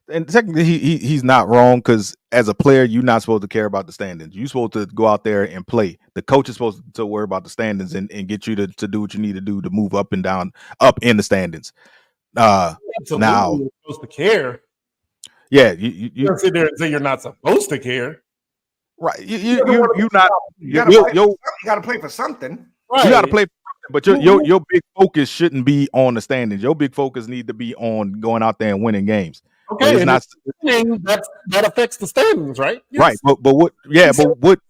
And technically, he's not wrong because as a player, you're not supposed to care about the standings. You're supposed to go out there and play. The coach is supposed to worry about the standings and get you to do what you need to do to move up and down, up in the standings. Now, you're supposed to care. Yeah, you don't sit there and say you're not supposed to care. Right. You not. You got to play for something. Right. You got to play. But your big focus shouldn't be on the standings. Your big focus need to be on going out there and winning games. Okay, it's not that affects the standings, right? Yes. Right, but what? Yeah, but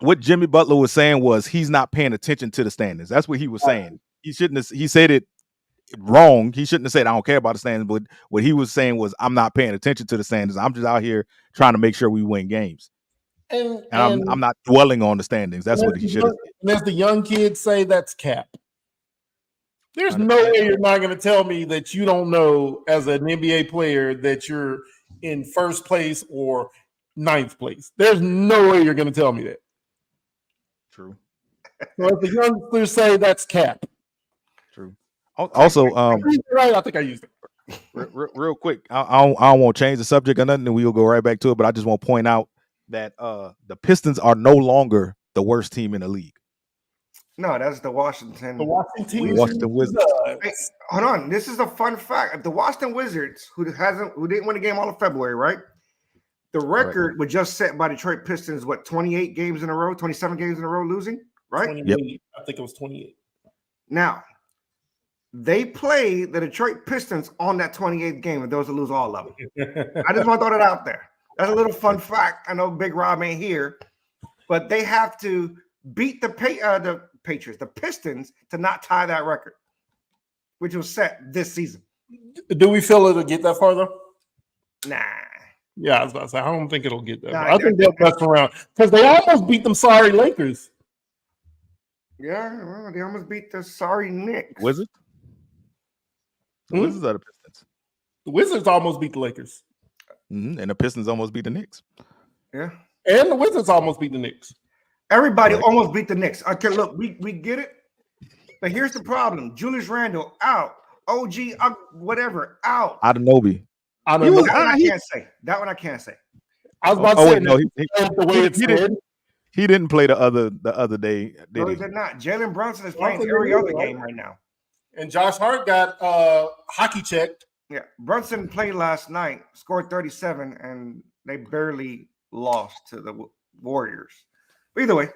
what Jimmy Butler was saying was he's not paying attention to the standings. That's what he was saying. He shouldn't have. He said it wrong. He shouldn't have said I don't care about the standings. But what he was saying was I'm not paying attention to the standings. I'm just out here trying to make sure we win games. And I'm not dwelling on the standings. That's what he should have said. And as the young kids say, that's cap. There's no way you're not going to tell me that you don't know as an NBA player that you're in first place or ninth place. There's no way you're going to tell me that. True. So if the youngsters say that's cap. True. Also, right, I think I used it. Real quick, I don't want to change the subject or nothing, and we'll go right back to it. But I just want to point out that the Pistons are no longer the worst team in the league. No, that's the Washington Wizards. Hey, hold on, this is a fun fact. The Washington Wizards, who didn't win a game all of February, right? The record was just set by Detroit Pistons. 28 games in a row, 27 games in a row losing, right? Yep. I think it was 28. Now, they play the Detroit Pistons on that 28th game, and those will lose all of them. I just want to throw that out there. That's a little fun fact. I know Big Rob ain't here, but they have to beat the Patriots, the Pistons, to not tie that record, which was set this season. Do we feel it'll get that far though? Nah. Yeah, I was about to say, I don't think it'll get that far. I think they'll mess around because they almost beat them sorry Lakers. Yeah, well, they almost beat the sorry Knicks. Wizards? The Wizards are the Pistons. The Wizards almost beat the Lakers. Mm-hmm. And the Pistons almost beat the Knicks. Yeah. And the Wizards almost beat the Knicks. Everybody almost beat the Knicks. Okay, look, we get it. But here's the problem. Julius Randle out. OG, whatever, out. Anunoby. That one I can't say. That one I can't say. I was about to say, no, he didn't play the other day. No, he did not. Jalen Brunson is playing every other game right now. And Josh Hart got hockey checked. Yeah, Brunson played last night, scored 37, and they barely lost to the Warriors. But either way,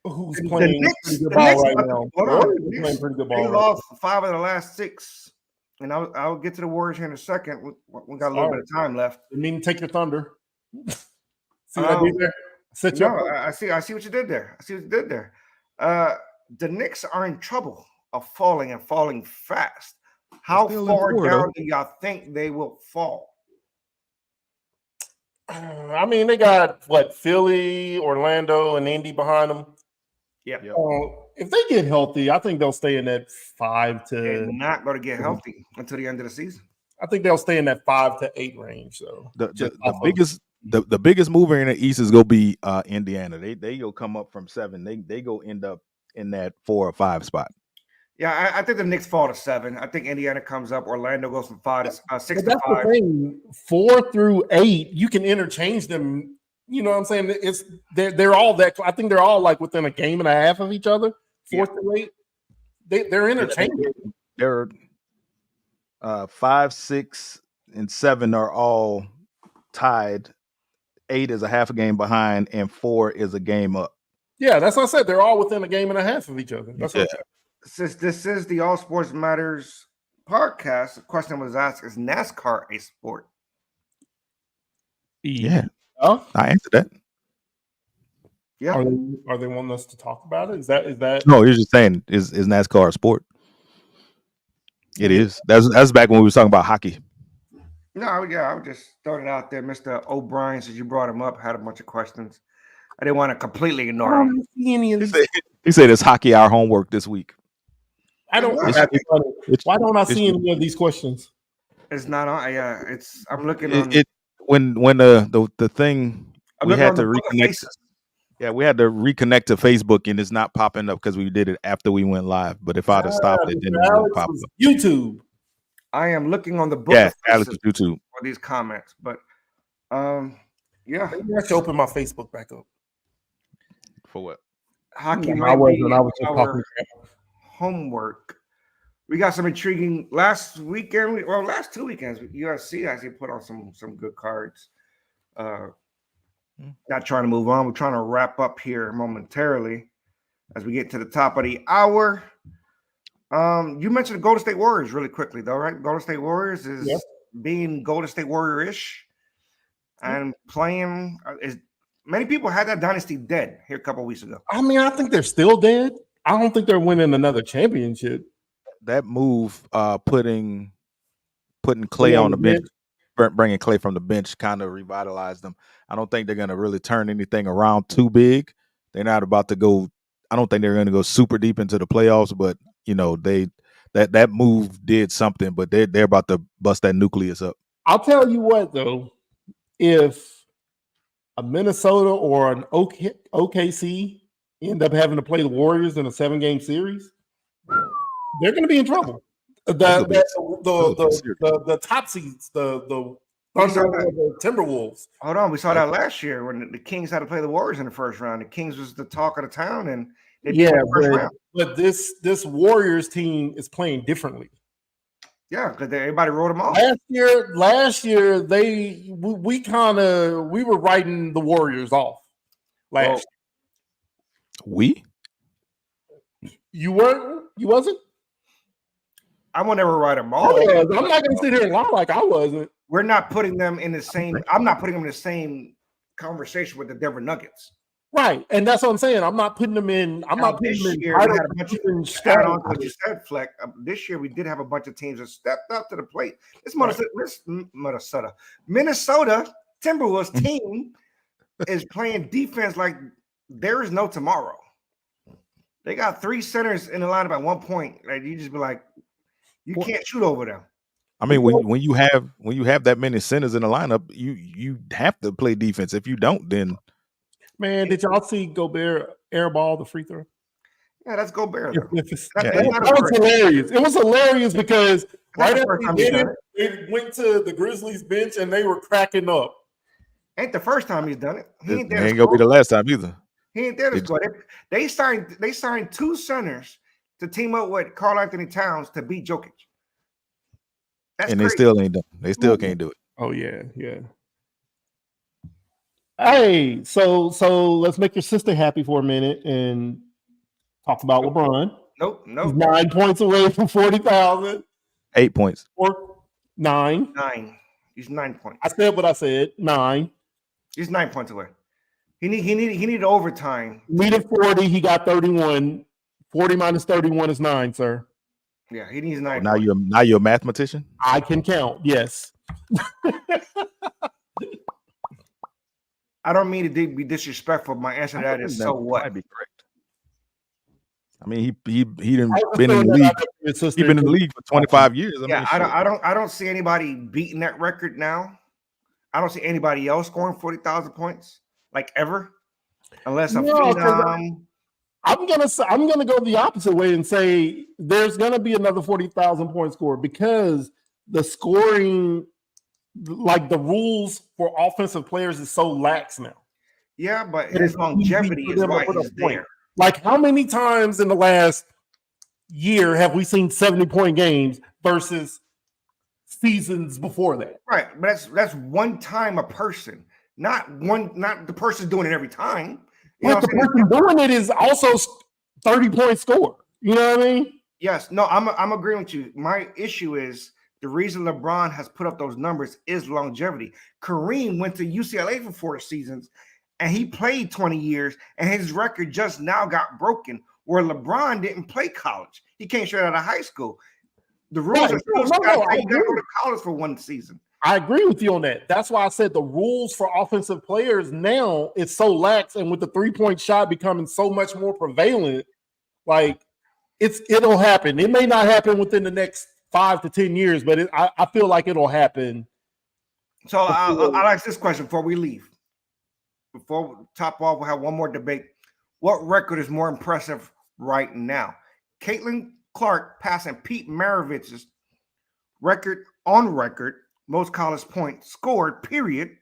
who's playing pretty good ball right now? Playing pretty good ball. They lost 5 of the last 6, and I'll get to the Warriors here in a second. We got a little bit of time left. You mean take your thunder? See what I did there? Set you No, up. I see what you did there. I see what you did there. The Knicks are in trouble of falling and falling fast. How still in far four, down though. do y'all think they will fall? I mean, they got what, Philly, Orlando, and Indy behind them. Yeah, Yep. If they get healthy, I think they'll stay in that 5 they're to. not going to get healthy until the end of the season. I think they'll stay in that 5 to 8 range. So The biggest mover in the East is gonna be Indiana. They go come up from 7. They go end up in that 4 or 5 spot. Yeah, I think the Knicks fall to 7. I think Indiana comes up. Orlando goes from 5 to 6 But to that's 5. the thing. 4 through 8, you can interchange them. You know what I'm saying? They're all that. I think they're all like within a game and a half of each other. 4 through 8, they're interchangeable. They're 5, 6, and 7 are all tied. 8 is a half a game behind, and 4 is a game up. Yeah, that's what I said. They're all within a game and a half of each other. That's what I said. Since this is the All Sports Matters podcast, the question was asked: is NASCAR a sport? Yeah. Oh, I answered that. Yeah. Are they wanting us to talk about it? Is that? No, you're just saying is NASCAR a sport? It is. That's back when we were talking about hockey. No, yeah, I was just throwing it out there. Mr. O'Brien, since you brought him up, had a bunch of questions. I didn't want to completely I ignore him. don't see any of these. He said it's hockey our homework this week. I don't. Why don't I see any of these questions? It's not on. Yeah, it's. I'm looking on. When the thing we had to reconnect. Yeah, we had to reconnect to Facebook, and it's not popping up because we did it after we went live. But if I'd have stopped it, then it would pop up. YouTube. I am looking on the book. Yeah, Alex YouTube for these comments, but yeah. Maybe I should open my Facebook back up. For what? Hockey I might be was just our homework. We got some intriguing last 2 weekends. UFC actually put on some good cards. Not trying to move on. We're trying to wrap up here momentarily as we get to the top of the hour. You mentioned the Golden State Warriors really quickly, though, right? Golden State Warriors is being Golden State Warrior-ish and playing. Many people had that dynasty dead here a couple of weeks ago. I mean, I think they're still dead. I don't think they're winning another championship. That move, putting Clay on the bench, bringing Clay from the bench, kind of revitalized them. I don't think they're going to really turn anything around too big. They're not about to go. I don't think they're going to go super deep into the playoffs, but you know that move did something. But they're about to bust that nucleus up. I'll tell you what, though, if a Minnesota or an OKC end up having to play the Warriors in a 7-game series, they're going to be in trouble. The top seeds, the Thunder, the Timberwolves. Hold on, we saw that last year when the Kings had to play the Warriors in the first round. The Kings was the talk of the town, and but this Warriors team is playing differently. Yeah, because everybody wrote them off. Last year we were writing the Warriors off. You wasn't? I won't ever write them off. I'm not going to sit here and lie like I wasn't. We're not putting them in the same. I'm not putting them in the same conversation with the Denver Nuggets. Right, and that's what I'm saying. I'm not putting them in. I'm not putting them in. Add on to what you said, Fleck. This year we did have a bunch of teams that stepped up to the plate. This Minnesota Timberwolves team is playing defense like there is no tomorrow. They got 3 centers in the lineup at one point. Like you just be like, you can't shoot over them. I mean, when you have that many centers in the lineup, you have to play defense. If you don't, then man, did y'all see Gobert airball the free throw? Yeah, that's Gobert. That was hilarious. It was hilarious because right after he did it, they went to the Grizzlies bench and they were cracking up. Ain't the first time he's done it. He ain't gonna be the last time either. He ain't there to score. They signed 2 centers to team up with Karl Anthony Towns to beat Jokic. That's crazy. They still ain't done. They still can't do it. Oh yeah. Hey, so let's make your sister happy for a minute and talk about LeBron. Nope. He's 9 points away from 40,000. 8 points. Or 9. 9. He's 9 points. I said what I said. 9. He's 9 points away. He needed overtime. Needed 40. He got 31. 40 minus 31 is 9, sir. Yeah, he needs 9. Now you're a mathematician. I can count. Yes. I don't mean to be disrespectful. My answer to that is so what? Might be correct. I mean, he didn't been in the league. He's been in the league for 25 years. I don't see anybody beating that record now. I don't see anybody else scoring 40,000 points like ever, unless a phenom. I'm gonna go the opposite way and say there's gonna be another 40,000 point score because the scoring, like the rules for offensive players, is so lax now. Yeah, but his longevity is why he's there. Like, how many times in the last year have we seen 70-point games versus seasons before that? Right, but that's one time a person, not the person doing it every time. But the person doing it is also 30-point score. You know what I mean? Yes. No, I'm agreeing with you. My issue is the reason LeBron has put up those numbers is longevity. Kareem went to UCLA for 4 seasons, and he played 20 years, and his record just now got broken. Where LeBron didn't play college, he came straight out of high school. The rules are still you got to go to college for 1 season. I agree with you on that. That's why I said the rules for offensive players now it's so lax, and with the 3-point shot becoming so much more prevalent, like it'll happen. It may not happen within the next 5 to 10 years, but I feel like it'll happen. So I'll ask this question before we leave. Before we top off, we'll have one more debate. What record is more impressive right now? Caitlin Clark passing Pete Maravich's record on record, most college points scored, period,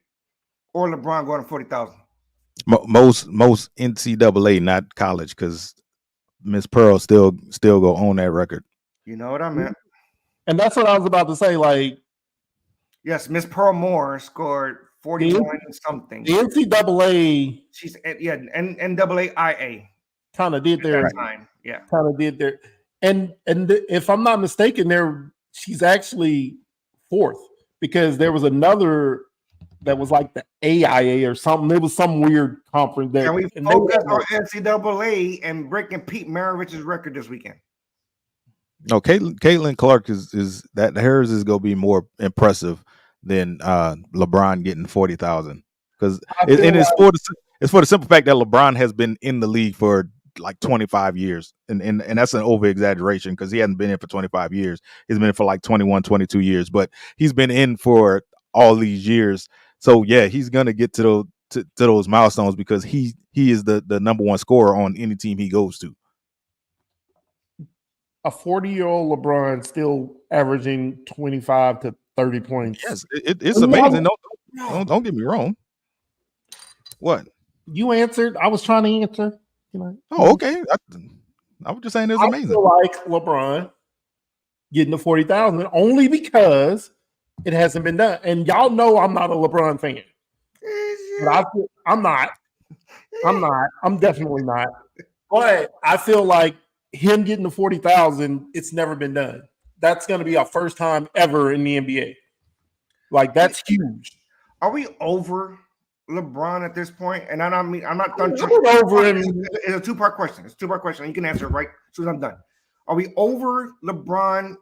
or LeBron going to 40,000? Most NCAA, not college, because Miss Pearl still go on that record. You know what I meant. And that's what I was about to say. Like, yes, Miss Pearl Moore scored 41 something. The NCAA, she's NCAA kind of did their time. Yeah, kind of did their, and if I'm not mistaken, she's actually 4th because there was another that was like the AIA or something. There was some weird conference there. Can we focus on NCAA and breaking Pete Maravich's record this weekend? No, Caitlin Clark is that hers is gonna be more impressive than LeBron getting 40,000 because it's for the simple fact that LeBron has been in the league for like 25 years and that's an over exaggeration because he hasn't been in for 25 years. He's been in for like 21, 22 years, but he's been in for all these years. So yeah, he's gonna get to those milestones because he is the number 1 scorer on any team he goes to. A 40-year-old LeBron still averaging 25 to 30 points. Yes, it's amazing. Don't get me wrong. What? You answered. I was trying to answer. Oh, okay. I was just saying it's amazing. I feel like LeBron getting to 40,000 only because it hasn't been done. And y'all know I'm not a LeBron fan. But I'm not. I'm definitely not. But I feel like him getting to 40,000, it's never been done. That's going to be our first time ever in the NBA. Like, that's huge. Are we over LeBron at this point? And I mean, I'm not done. Over him. It's a 2-part question. It's a 2-part question. You can answer it right as soon as I'm done. Are we over LeBron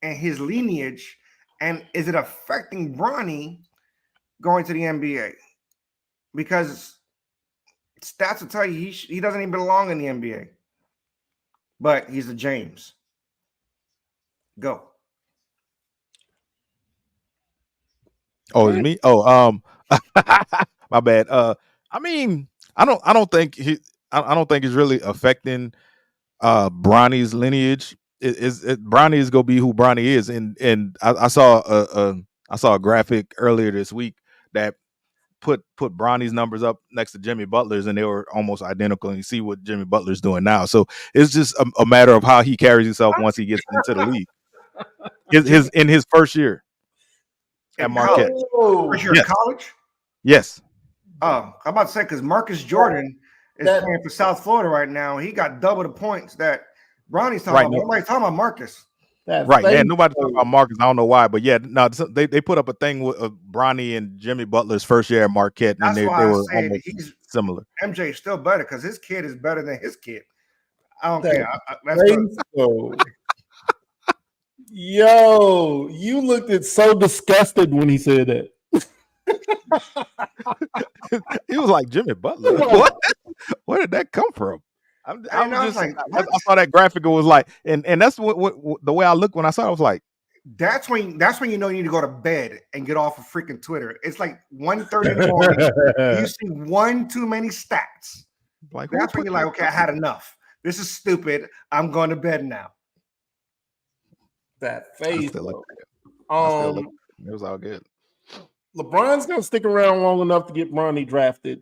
and his lineage? And is it affecting Bronny going to the NBA? Because stats will tell you he doesn't even belong in the NBA. But he's a James. Go. Oh, it's me? Oh, my bad. I mean, I don't think it's really affecting Bronny's lineage. Bronny is gonna be who Bronny is, and I saw a graphic earlier this week that put Bronny's numbers up next to Jimmy Butler's, and they were almost identical. And you see what Jimmy Butler's doing now. So it's just a matter of how he carries himself once he gets into the league. In his first year at Marquette. First year of college? Yes. I'm about to say because Marcus Jordan is playing for South Florida right now. He got double the points that Bronny's talking about. Nobody's talking about Marcus. Right. And nobody talking about Marcus. I don't know why, but yeah, no, they put up a thing with Bronny and Jimmy Butler's first year at Marquette, and they were almost similar. MJ is still better because his kid is better than his kid. I don't care. That's Yo, you looked so disgusted when he said that. He was like, Jimmy Butler. What? Where did that come from? I saw that graphic. It was like, and that's what the way I looked when I saw it. I was like, that's when you know you need to go to bed and get off of freaking Twitter. It's like 1:30 in the morning. You see one too many stats. Like that's when you're like, okay, I had enough. This is stupid. I'm going to bed now. That face. It was all good. LeBron's gonna stick around long enough to get Bronny drafted.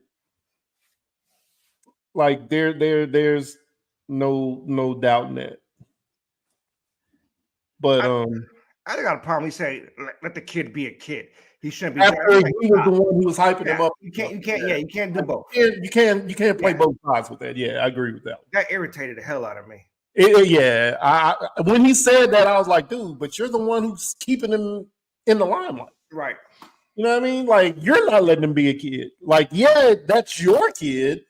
Like there's no doubt in that. But I got a problem. He said, "Let the kid be a kid. He shouldn't be." After he was the one who was hyping him up. You can't do both. You can't play both sides with that. Yeah, I agree with that. That irritated the hell out of me. When he said that, I was like, dude, but you're the one who's keeping him in the limelight, right? You know what I mean? Like you're not letting him be a kid. Like, yeah, that's your kid.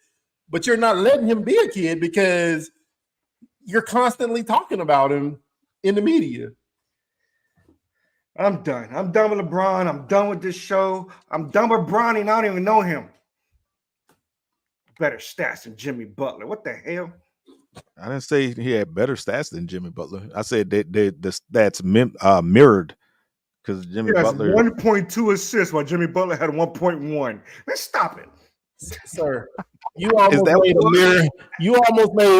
But you're not letting him be a kid because you're constantly talking about him in the media. I'm done. I'm done with LeBron. I'm done with this show. I'm done with Bronny, and I don't even know him. Better stats than Jimmy Butler. What the hell? I didn't say he had better stats than Jimmy Butler. I said that the stats mirrored because Jimmy Butler 1.2 assists while Jimmy Butler had 1.1. Let's stop it, sir. You almost made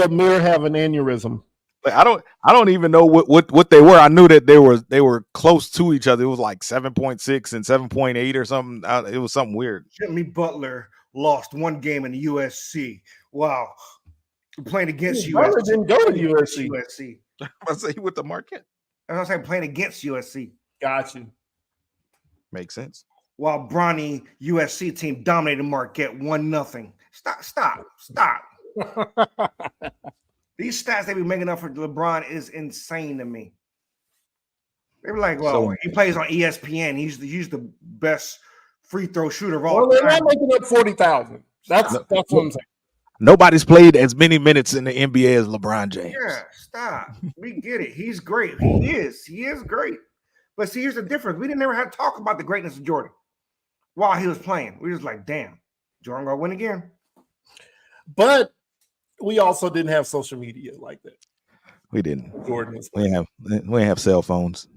a mirror have an aneurysm. Like, I don't even know what they were. I knew that they were close to each other. It was like 7.6 and 7.8 or something. It was something weird. Jimmy Butler lost one game in the USC. Wow, playing against USC. Didn't go to USC. I say he went to Marquette. I was saying playing against USC. Got you. Makes sense. While Bronny USC team dominated Marquette 1-0. Stop. These stats they be making up for LeBron is insane to me. They were like, well, he plays on ESPN. He's the best free throw shooter of all time. They're not making up 40,000. That's what I'm saying. Nobody's played as many minutes in the NBA as LeBron James. Yeah, stop. We get it. He's great. He is great. But see, here's the difference. We didn't ever have to talk about the greatness of Jordan while he was playing. We were just like, damn, Jordan gonna win again. But we also didn't have social media like that. We didn't. Jordan was we didn't have cell phones.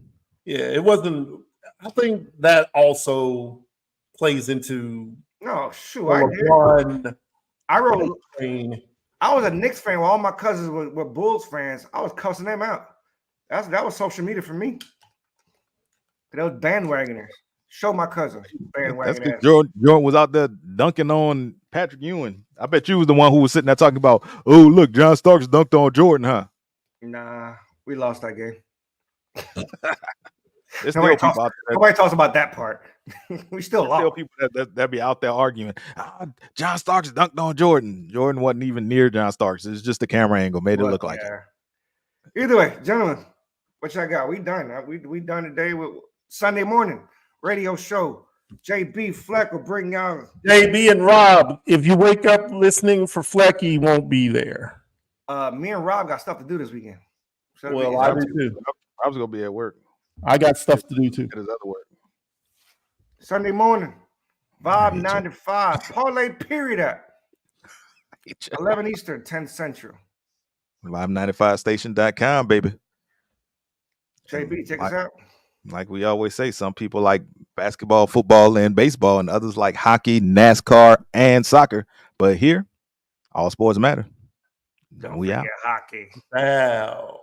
Yeah, it wasn't. I think that also plays into. No, shoot, I was a Knicks fan while all my cousins were Bulls fans. I was cussing them out. That was social media for me. They was bandwagoners. Show my cousins bandwagoners. That's because Jordan was out there dunking on Patrick Ewing. I bet you was the one who was sitting there talking about, oh, look, John Starks dunked on Jordan, huh? Nah, we lost that game. Nobody talks about that part. We still lost. Still people that be out there arguing. John Starks dunked on Jordan. Jordan wasn't even near John Starks. It's just the camera angle made it look like it. Either way, gentlemen, what y'all got? We done. We done today with Sunday morning radio show. JB Fleck will bring y'all. JB and Rob, if you wake up listening for Fleck, he won't be there. Me and Rob got stuff to do this weekend. I do too. I was gonna be at work. I got stuff to do too. It is other work. Sunday morning, Vibe 95, parlay period at 11 Eastern, 10 Central. Vibe95station.com, baby. JB, check us out. Like we always say, some people like basketball, football, and baseball, and others like hockey, NASCAR, and soccer. But here, all sports matter. Don't forget hockey. Wow.